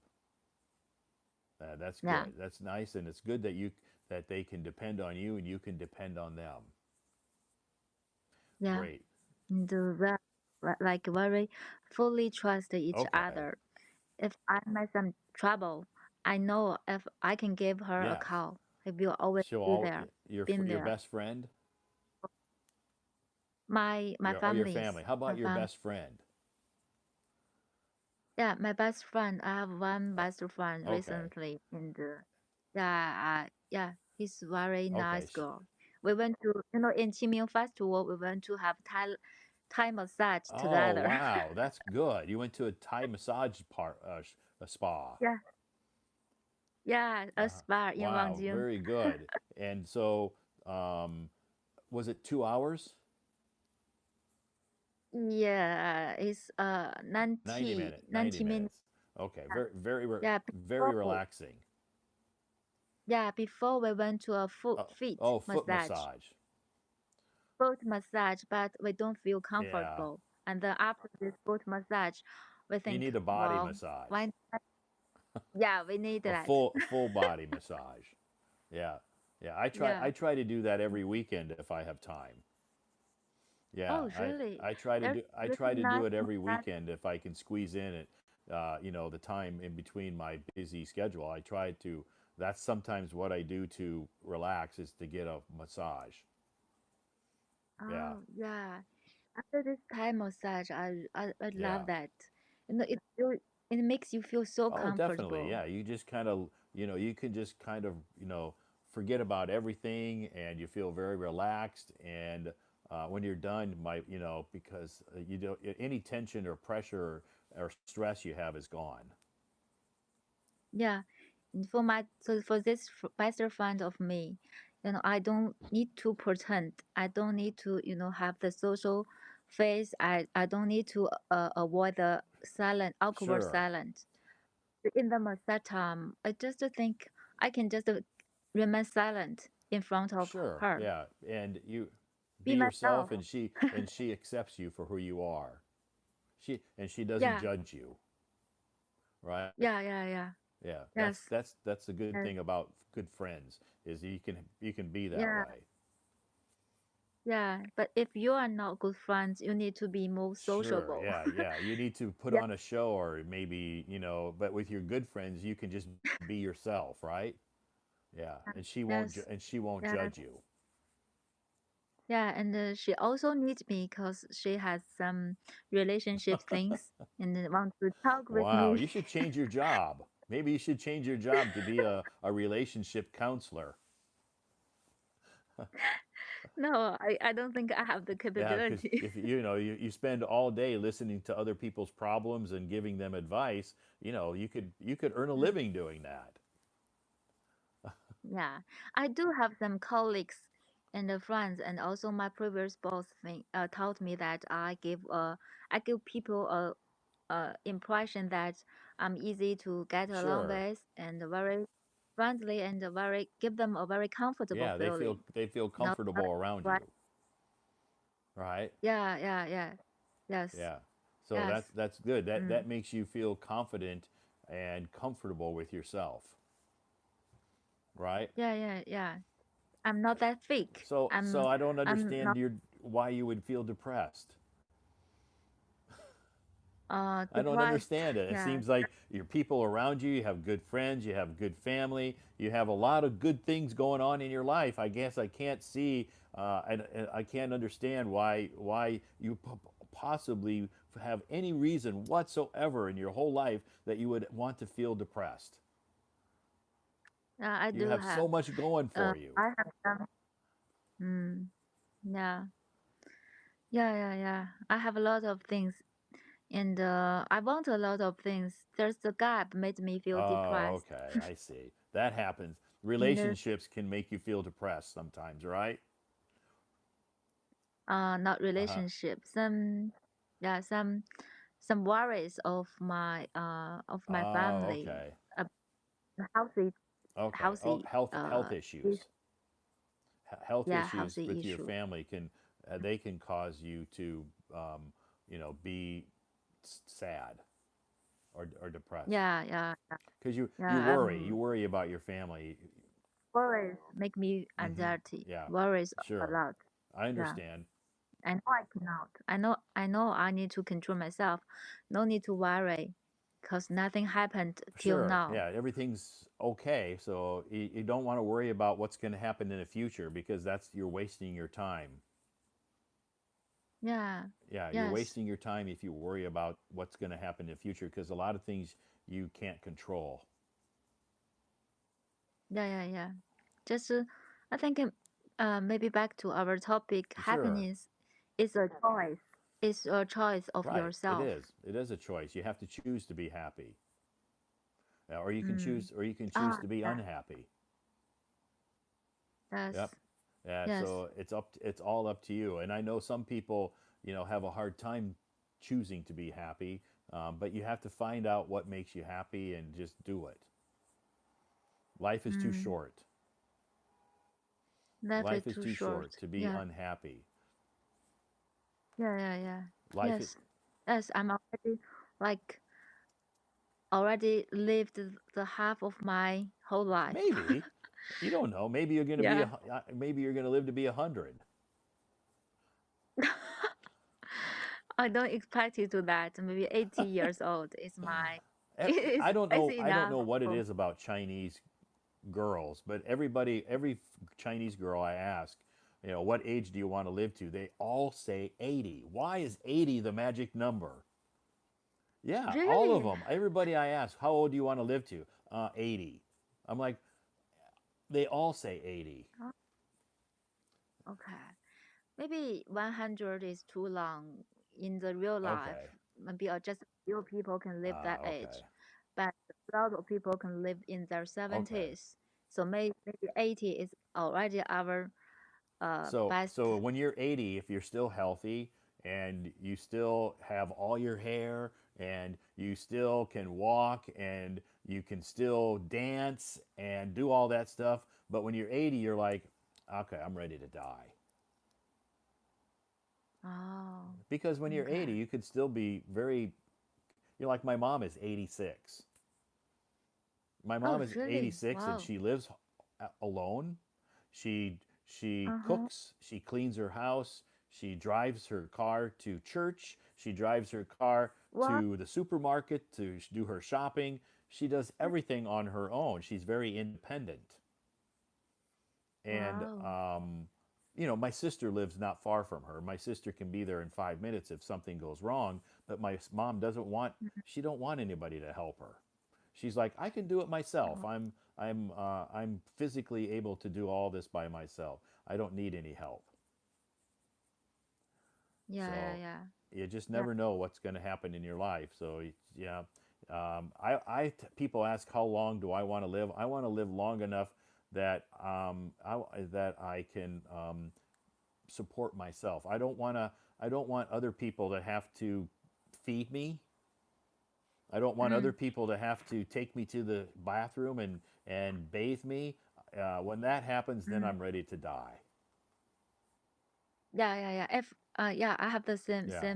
That's Yeah, good. That's nice, and it's good that that they can depend on you and you can depend on them. yeah. Great. And like very fully trust each Okay. other. If I make some trouble, I know if I can give her a Yes. call, he will always She'll be all there, been your there. best friend, My your family. How my about your fam, best friend? yeah, my best friend. I have one Uh, best friend okay. recently, and yeah, he's very Okay. nice girl. We went to in Qingming Festival. We went to have Thai massage Oh, together. wow. That's good. You went to a Thai massage a spa. Yeah, yeah, a spa in Wow. Wangjing. Very good. And so, um, was it 2 hours? Yeah, it's 90 90 minutes. minutes. Okay. Yeah, Very relaxing. before we went to a feet Oh, foot massage, massage. but we don't feel Yeah. comfortable. And then after this foot massage, we You think, need a body well, massage. why? Yeah, we need that. A full body massage. Yeah. Yeah, Yeah. I try to do that every weekend if I have time. Yeah, Oh, really? There's I really try to do nice it every massage. weekend if I can squeeze in it the time in between my busy schedule. I try to that's sometimes what I do to relax is to get a massage. Yeah. Oh, yeah. After this Thai massage, I love Yeah. that. It It makes you feel so Oh, definitely. comfortable. Yeah, you just kind of, you can just kind of, forget about everything and you feel very relaxed. And when you're done, because you don't, any tension or pressure or stress you have is gone. Yeah. And for this best friend of me, I don't need to pretend. I don't need to, have the social face. I don't need to avoid the silent, awkward Sure, silence. In the massage time, I just think I can just remain silent in front of sure. her. Yeah. And you be Be yourself myself. and she accepts you for who you are. She doesn't Yeah. judge you, right? Yeah. Yeah. Yeah. Yeah. That's Yes. that's that's the good Yes. thing about good friends is you can be that Yeah. way. Yeah. But if you are not good friends, you need to be more Sure. sociable. Yeah. Yeah. You need to put Yeah. on a show or maybe, but with your good friends, you can just be yourself, right? Yeah. Yes. And she won't Yeah. judge you. Yeah. And she also needs me because she has some relationship things and want to talk with Wow. me. You should change your job. Maybe you should change your job to be a relationship counselor. No, I don't think I have the Yeah, because capability. if you spend all day listening to other people's problems and giving them advice, you could earn a living doing that. Yeah, I do have some colleagues and friends, and also my previous boss taught me that I give people a impression that I'm easy to get along Sure. with and very friendly and very give them a very comfortable Yeah, they feel feeling. they feel Not comfortable around right? you, right? Yeah, yeah, yeah. Yes, Yeah. So yes. that's good. That Mm. makes you feel confident and comfortable with yourself, right? Yeah, yeah, yeah. I'm not that fake. So I don't I'm understand not your why you would feel depressed. I don't depressed. understand it. It Yeah. seems like your people around you, you have good friends, you have good family, you have a lot of good things going on in your life. I guess I can't see, and I can't understand why you possibly have any reason whatsoever in your whole life that you would want to feel depressed. Yeah, I You do have have. so much going for you. I have some. Mm, yeah, yeah, yeah, yeah. I have a lot of things, and I want a lot of things. There's a gap made me feel Oh, depressed. okay, I see. That happens. In the Relationships can make you feel depressed sometimes, right? not Uh huh. relationship, yeah, some worries of my Oh, family, okay. healthy Okay. Oh, healthy health is issues. Health yeah, issues healthy with your issue. family can they can cause you to be sad or depressed Yeah, yeah, because you yeah. worry about your family. Worries make me Hmm. anxiety. Yeah, Worries a sure. lot. I Yeah. understand. I know I cannot. I know I need to control myself. No need to worry, because nothing happened till Sure. now. Yeah, everything's okay. So you don't want to worry about what's going to happen in the future because you're wasting your time. Yeah. Yeah, you're Yes. wasting your time if you worry about what's going to happen in the future because a lot of things you can't control. Yeah, yeah, yeah. Just I think maybe back to our topic, Sure. happiness is a choice. It's a choice of Right. It yourself. is. It is a choice. You have to choose to be happy. Mm. Or you can choose Ah, to be yeah. unhappy. Yep. Yes. Yeah, Yes. so it's all up to you. And I know some people, have a hard time choosing to be happy, but you have to find out what makes you happy and just do it. Life is too Mm. short. Life is Life is too too short. short to be Yeah. unhappy. Yeah, yeah, yeah. Life is Yes. Yes, I'm like already lived the half of my whole life. maybe you don't know. Yeah. Maybe you're going to live to be 100. I don't expect you to that. Maybe 80 years old is my is I don't enough know what it for is about Chinese girls, but every Chinese girl I ask, what age do you want to live to? They all say 80. Why is 80 the magic number? Yeah, all of Really? them. Everybody I ask, how old do you want to live to? 80. I'm like, they all say 80. Oh, okay. Maybe 100 is too long in the real life. Okay. Maybe just few people can live that Okay. age, but a lot of people can live in their Okay. 70s. So maybe 80 is already our So best. when you're 80, if you're still healthy and you still have all your hair and you still can walk and you can still dance and do all that stuff, but when you're 80, you're like, okay, I'm ready to die. Oh, Because when you're 80, okay. you could still be very, like my mom is 86. My Oh, mom is really? 86 and Wow. she lives alone. She Uh-huh. cooks, she cleans her house, she drives her car to church, she drives her car Wow. to the supermarket to do her shopping. She does everything on her own. She's very independent. And Wow. my sister lives not far from her. My sister can be there in 5 minutes if something goes wrong, but my mom doesn't want. She don't want anybody to help her. She's like, I can do it myself. Oh, I'm physically able to do all this by myself. I don't need any help. yeah, yeah, So yeah. you just Yeah. never know what's going to happen in your life. So yeah, people ask how long do I want to live? I want to live long enough that I can support myself. I don't want to. I don't want other people to have to feed me. I don't want other Mm. people to have to take me to the bathroom and bathe me. When that happens, then Mm. I'm ready to die. Yeah, yeah, yeah. If yeah, I have the same Yeah.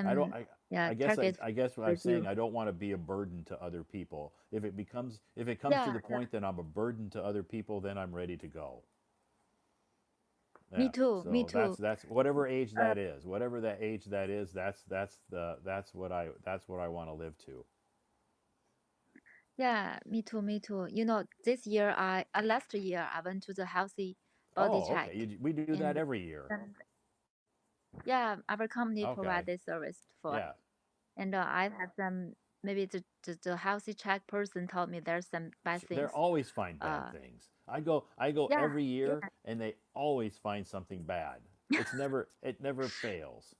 I don't. same yeah target I guess what I'm with saying. you. I don't want to be a burden to other people. If it comes to Yeah, the yeah. point that I'm a burden to other people, then I'm ready to go. Me Yeah. too. Me So too. that's whatever age Uh, that is. Whatever that age that is. That's what I want to live to. yeah, me too. Me too. This year last year I went to the healthy body Oh, okay. check, We do that and every year. um, yeah, our company provide Okay. this service for us. Yeah. And I have some maybe the healthy check person told me there's some bad They're things. always find bad Uh, things. I go yeah, every year yeah, and they always find something bad. It never fails.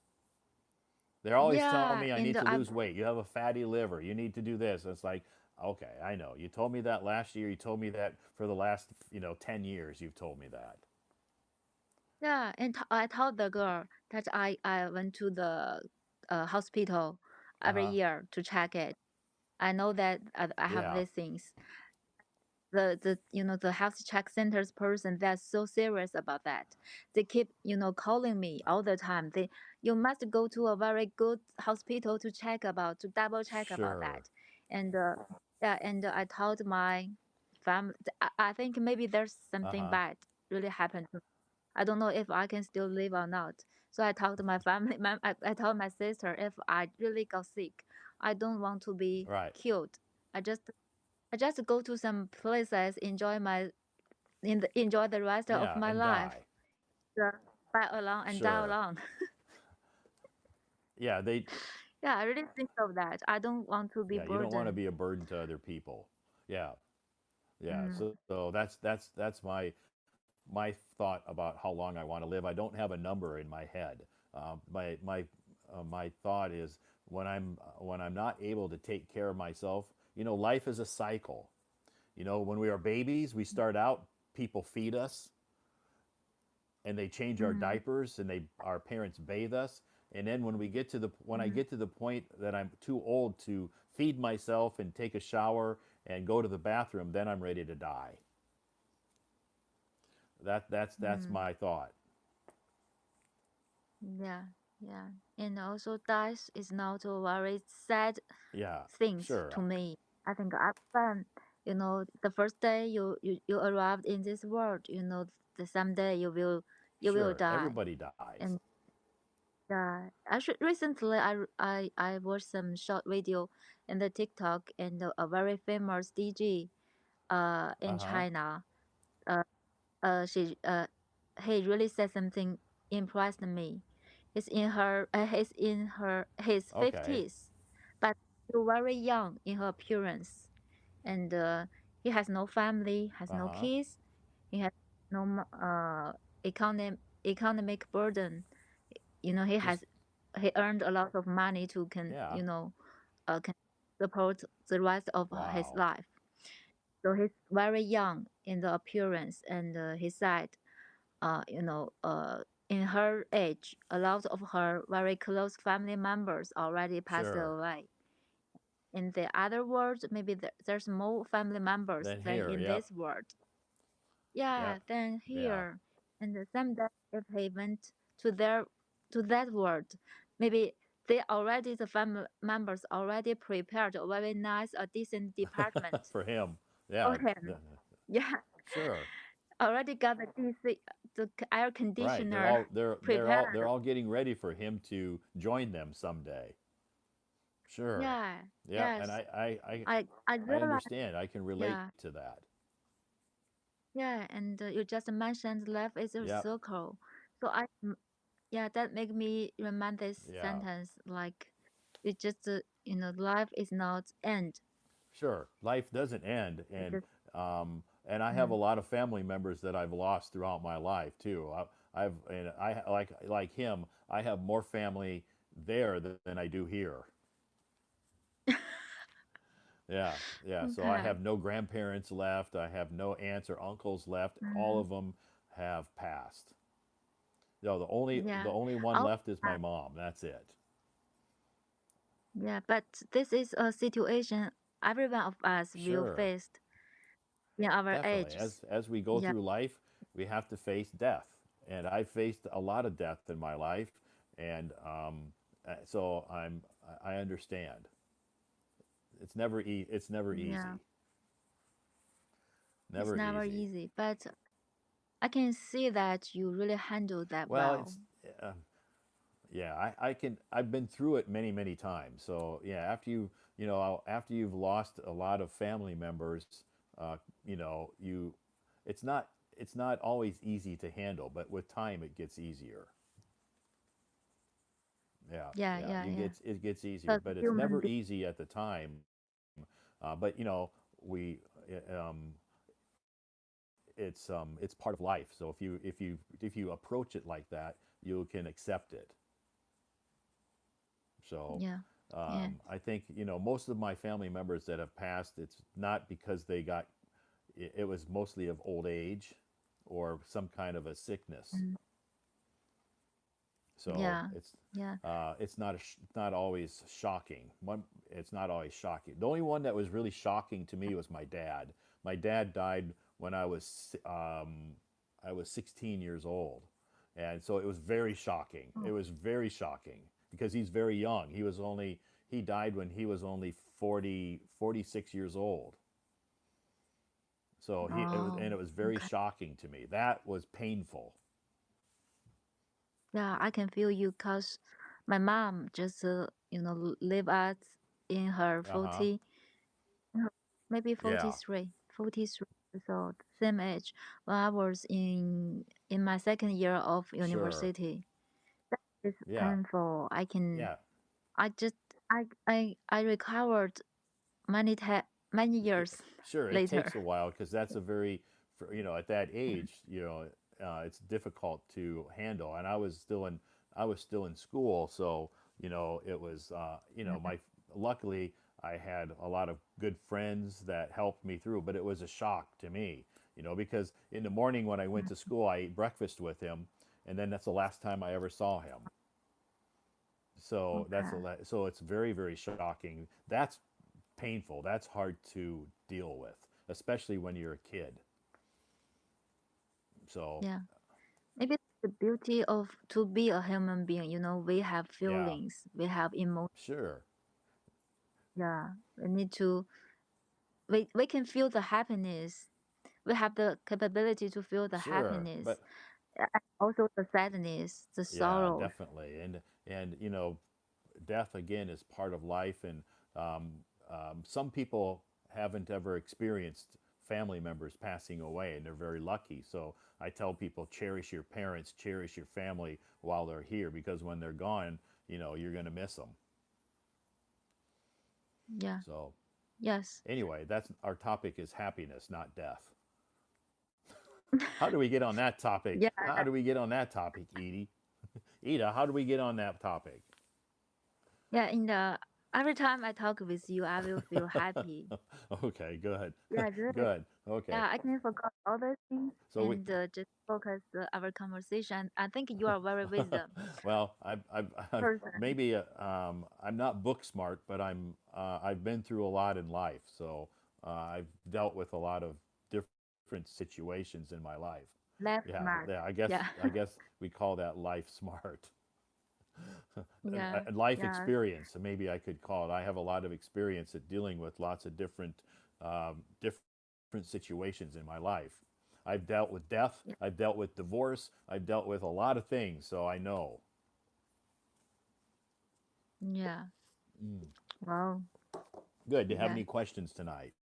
They're always telling yeah, me I and need to I lose weight. You have a fatty liver. You need to do this. It's like, okay, I know. You told me that last year. You told me that for the last, 10 years you've told me that. yeah, and I told the girl that I went to the hospital every Uh-huh. year to check it. I know that I have Yeah. these things. The health check centers person, they're so serious about that. They keep calling me all the time. You must go to a very good hospital to double check about Sure. that. And yeah, and I told my family, I think maybe there's something Uh-huh. bad really happened to me. I don't know if I can still live or not. So I talked to my family. I told my sister, if I really got sick, I don't want to be Right. killed. I just go to some places, enjoy the rest of Yeah, my and life. die. Yeah. Fight alone and die Sure. alone. Yeah, Yeah, I really think of that. I don't want to be you don't want to burdened. be a burden to other people. Yeah. Yeah. Mm, So that's my thought about how long I want to live. I don't have a number in my head. My thought is when I'm not able to take care of myself. Life is a cycle. When we are babies, we start out. People feed us, and they change our mm, diapers, and our parents bathe us. And then when I mm, get to the point that I'm too old to feed myself and take a shower and go to the bathroom, then I'm ready to die. That's mm. my thought. Yeah, yeah. And also, dice is not a very sad Yeah, things sure, to me. I think often, the first day you arrived in this world, the someday you will sure. die. Everybody dies. And actually, recently I watched some short video in the TikTok, and a very famous DJ Uh in huh. China. Uh she he really said something impressed me. He's in his Okay. 50s, but still very young in her appearance, and he has no family, has no Uh-huh. kids, he has no economic burden. He Just has he earned a lot of money to yeah. can support the rest of his Wow. life. So he's very young in the appearance, and he said, in her age, a lot of her very close family members already passed Sure. away. In the other world, maybe there's more family members Then than here, in yep. this world. Yeah, Yep. than Yeah. here. And someday, if he went to that world, maybe the family members already prepared a very nice, a decent department For him. for Yeah. him. Yeah, Sure. already got the air Right. conditioner They're prepared. all getting ready for him to join them someday. Sure. Yeah, Yeah, and yes. I I realized, understand. I can relate yeah, to that. yeah, and you just mentioned life is a Yep. circle. So yeah, that make me remind this Yeah. sentence like it just life is not end. Sure. Life doesn't end, It just and I have a mm, lot of family members that I've lost throughout my life too. I like him. I have more family there than I do here. Yeah, yeah. So I okay. have no grandparents left. I have no aunts or uncles left. All Mm, of them have passed. No, the yeah. only one Oh, left is my mom. That's it. yeah, but this is a situation every one of us will Sure, face in our definitely. ages. As we go Yeah, through life, we have to face death, and I faced a lot of death in my life, and so I understand. It's never yeah. easy. It's Never never easy. easy, but I can see that you really handle that Well, well. it's uh, yeah, I've been through it many times. So yeah, after you've lost a lot of family members, you it's not always easy to handle, but with time it gets easier. Yeah, Yeah, yeah, yeah, yeah. it gets easier, Because but it's human never being, easy at the time. But we it's part of life. So if you approach it like that, you can accept it. So yeah, yeah. I think most of my family members that have passed, it's not because it was mostly of old age or some kind of a sickness. Mm, So yeah, yeah. it's not always shocking. It's not always shocking. The only one that was really shocking to me was my dad. My dad died when I was 16 years old, and so it was very shocking. Oh, It was very shocking because he's very young. He died when he was only 46 years old. So oh, and it was very okay. shocking to me. That was painful. Yeah, I can feel you because my mom just, live at in her Uh huh. 40, no, maybe Yeah. 43 years old, same age when I was in my second year of Sure. university. It's Yeah. painful. Yeah. I just, I recovered many years Sure, it later. takes a while because that's a at that age, it's difficult to handle. And I was still in school, so it was, luckily I had a lot of good friends that helped me through, but it was a shock to me, because in the morning when I went to school, I ate breakfast with him, and then that's the last time I ever saw him. So Okay. so it's very shocking. That's painful. That's hard to deal with, especially when you're a kid. So, Yeah. Maybe the beauty of to be a human being, we have yeah, feelings, we have emotions. sure, Yeah. We can feel the happiness. We have the capability to feel the sure. happiness, But and also the sadness, the yeah, sorrows. definitely. And death again is part of life, and um, some people haven't ever experienced family members passing away, and they're very lucky. So I tell people, cherish your parents, cherish your family while they're here, because when they're gone, you're going to miss them. Yeah. So Yes. anyway, that's our topic is happiness, not death. How do we get on that topic? Yeah. How do we get on that topic, Edie? Ida, how do we get on that topic? Yeah. In the every time I talk with you, I will feel happy. Okay, good. Yeah. Really. Good. Okay. Yeah. I can forget other things So we and just focus our conversation. I think you are very wisdom well, I've person. maybe I'm not book smart, but I've been through a lot in life, so I've dealt with a lot of different situations in my life. Left Yeah, smart. yeah. Yeah. I guess we call that life smart, Yeah. life Yeah. experience. Maybe I could call it. I have a lot of experience at dealing with lots of different situations in my life. I've dealt with death. I've Yeah. dealt with divorce. I've dealt with a lot of things, so I know. Yeah. Mm. Wow. Good. Do you have Yeah. any questions tonight?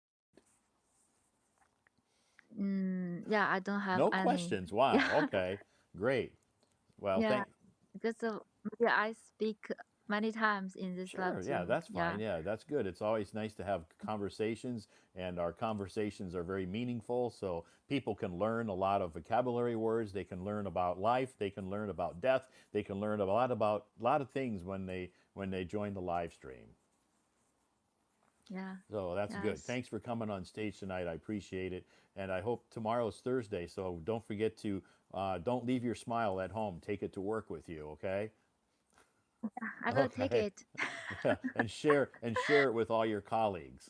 Yeah. I don't have No any. questions. Wow. Yeah. Okay. Great. Well, Yeah. thank. Just maybe I speak many times in this live Sure. Yeah, Zoom. that's fine. Yeah. Yeah, that's good. It's always nice to have conversations, and our conversations are very meaningful. So people can learn a lot of vocabulary words. They can learn about life. They can learn about death. They can learn a lot of things when they join the live stream. Yeah. So that's good. Yes. Thanks for coming on stage tonight. I appreciate it. And I hope tomorrow's Thursday. So don't forget to don't leave your smile at home. Take it to work with you. Okay. I will take Okay. it. Yeah. And share it with all your colleagues.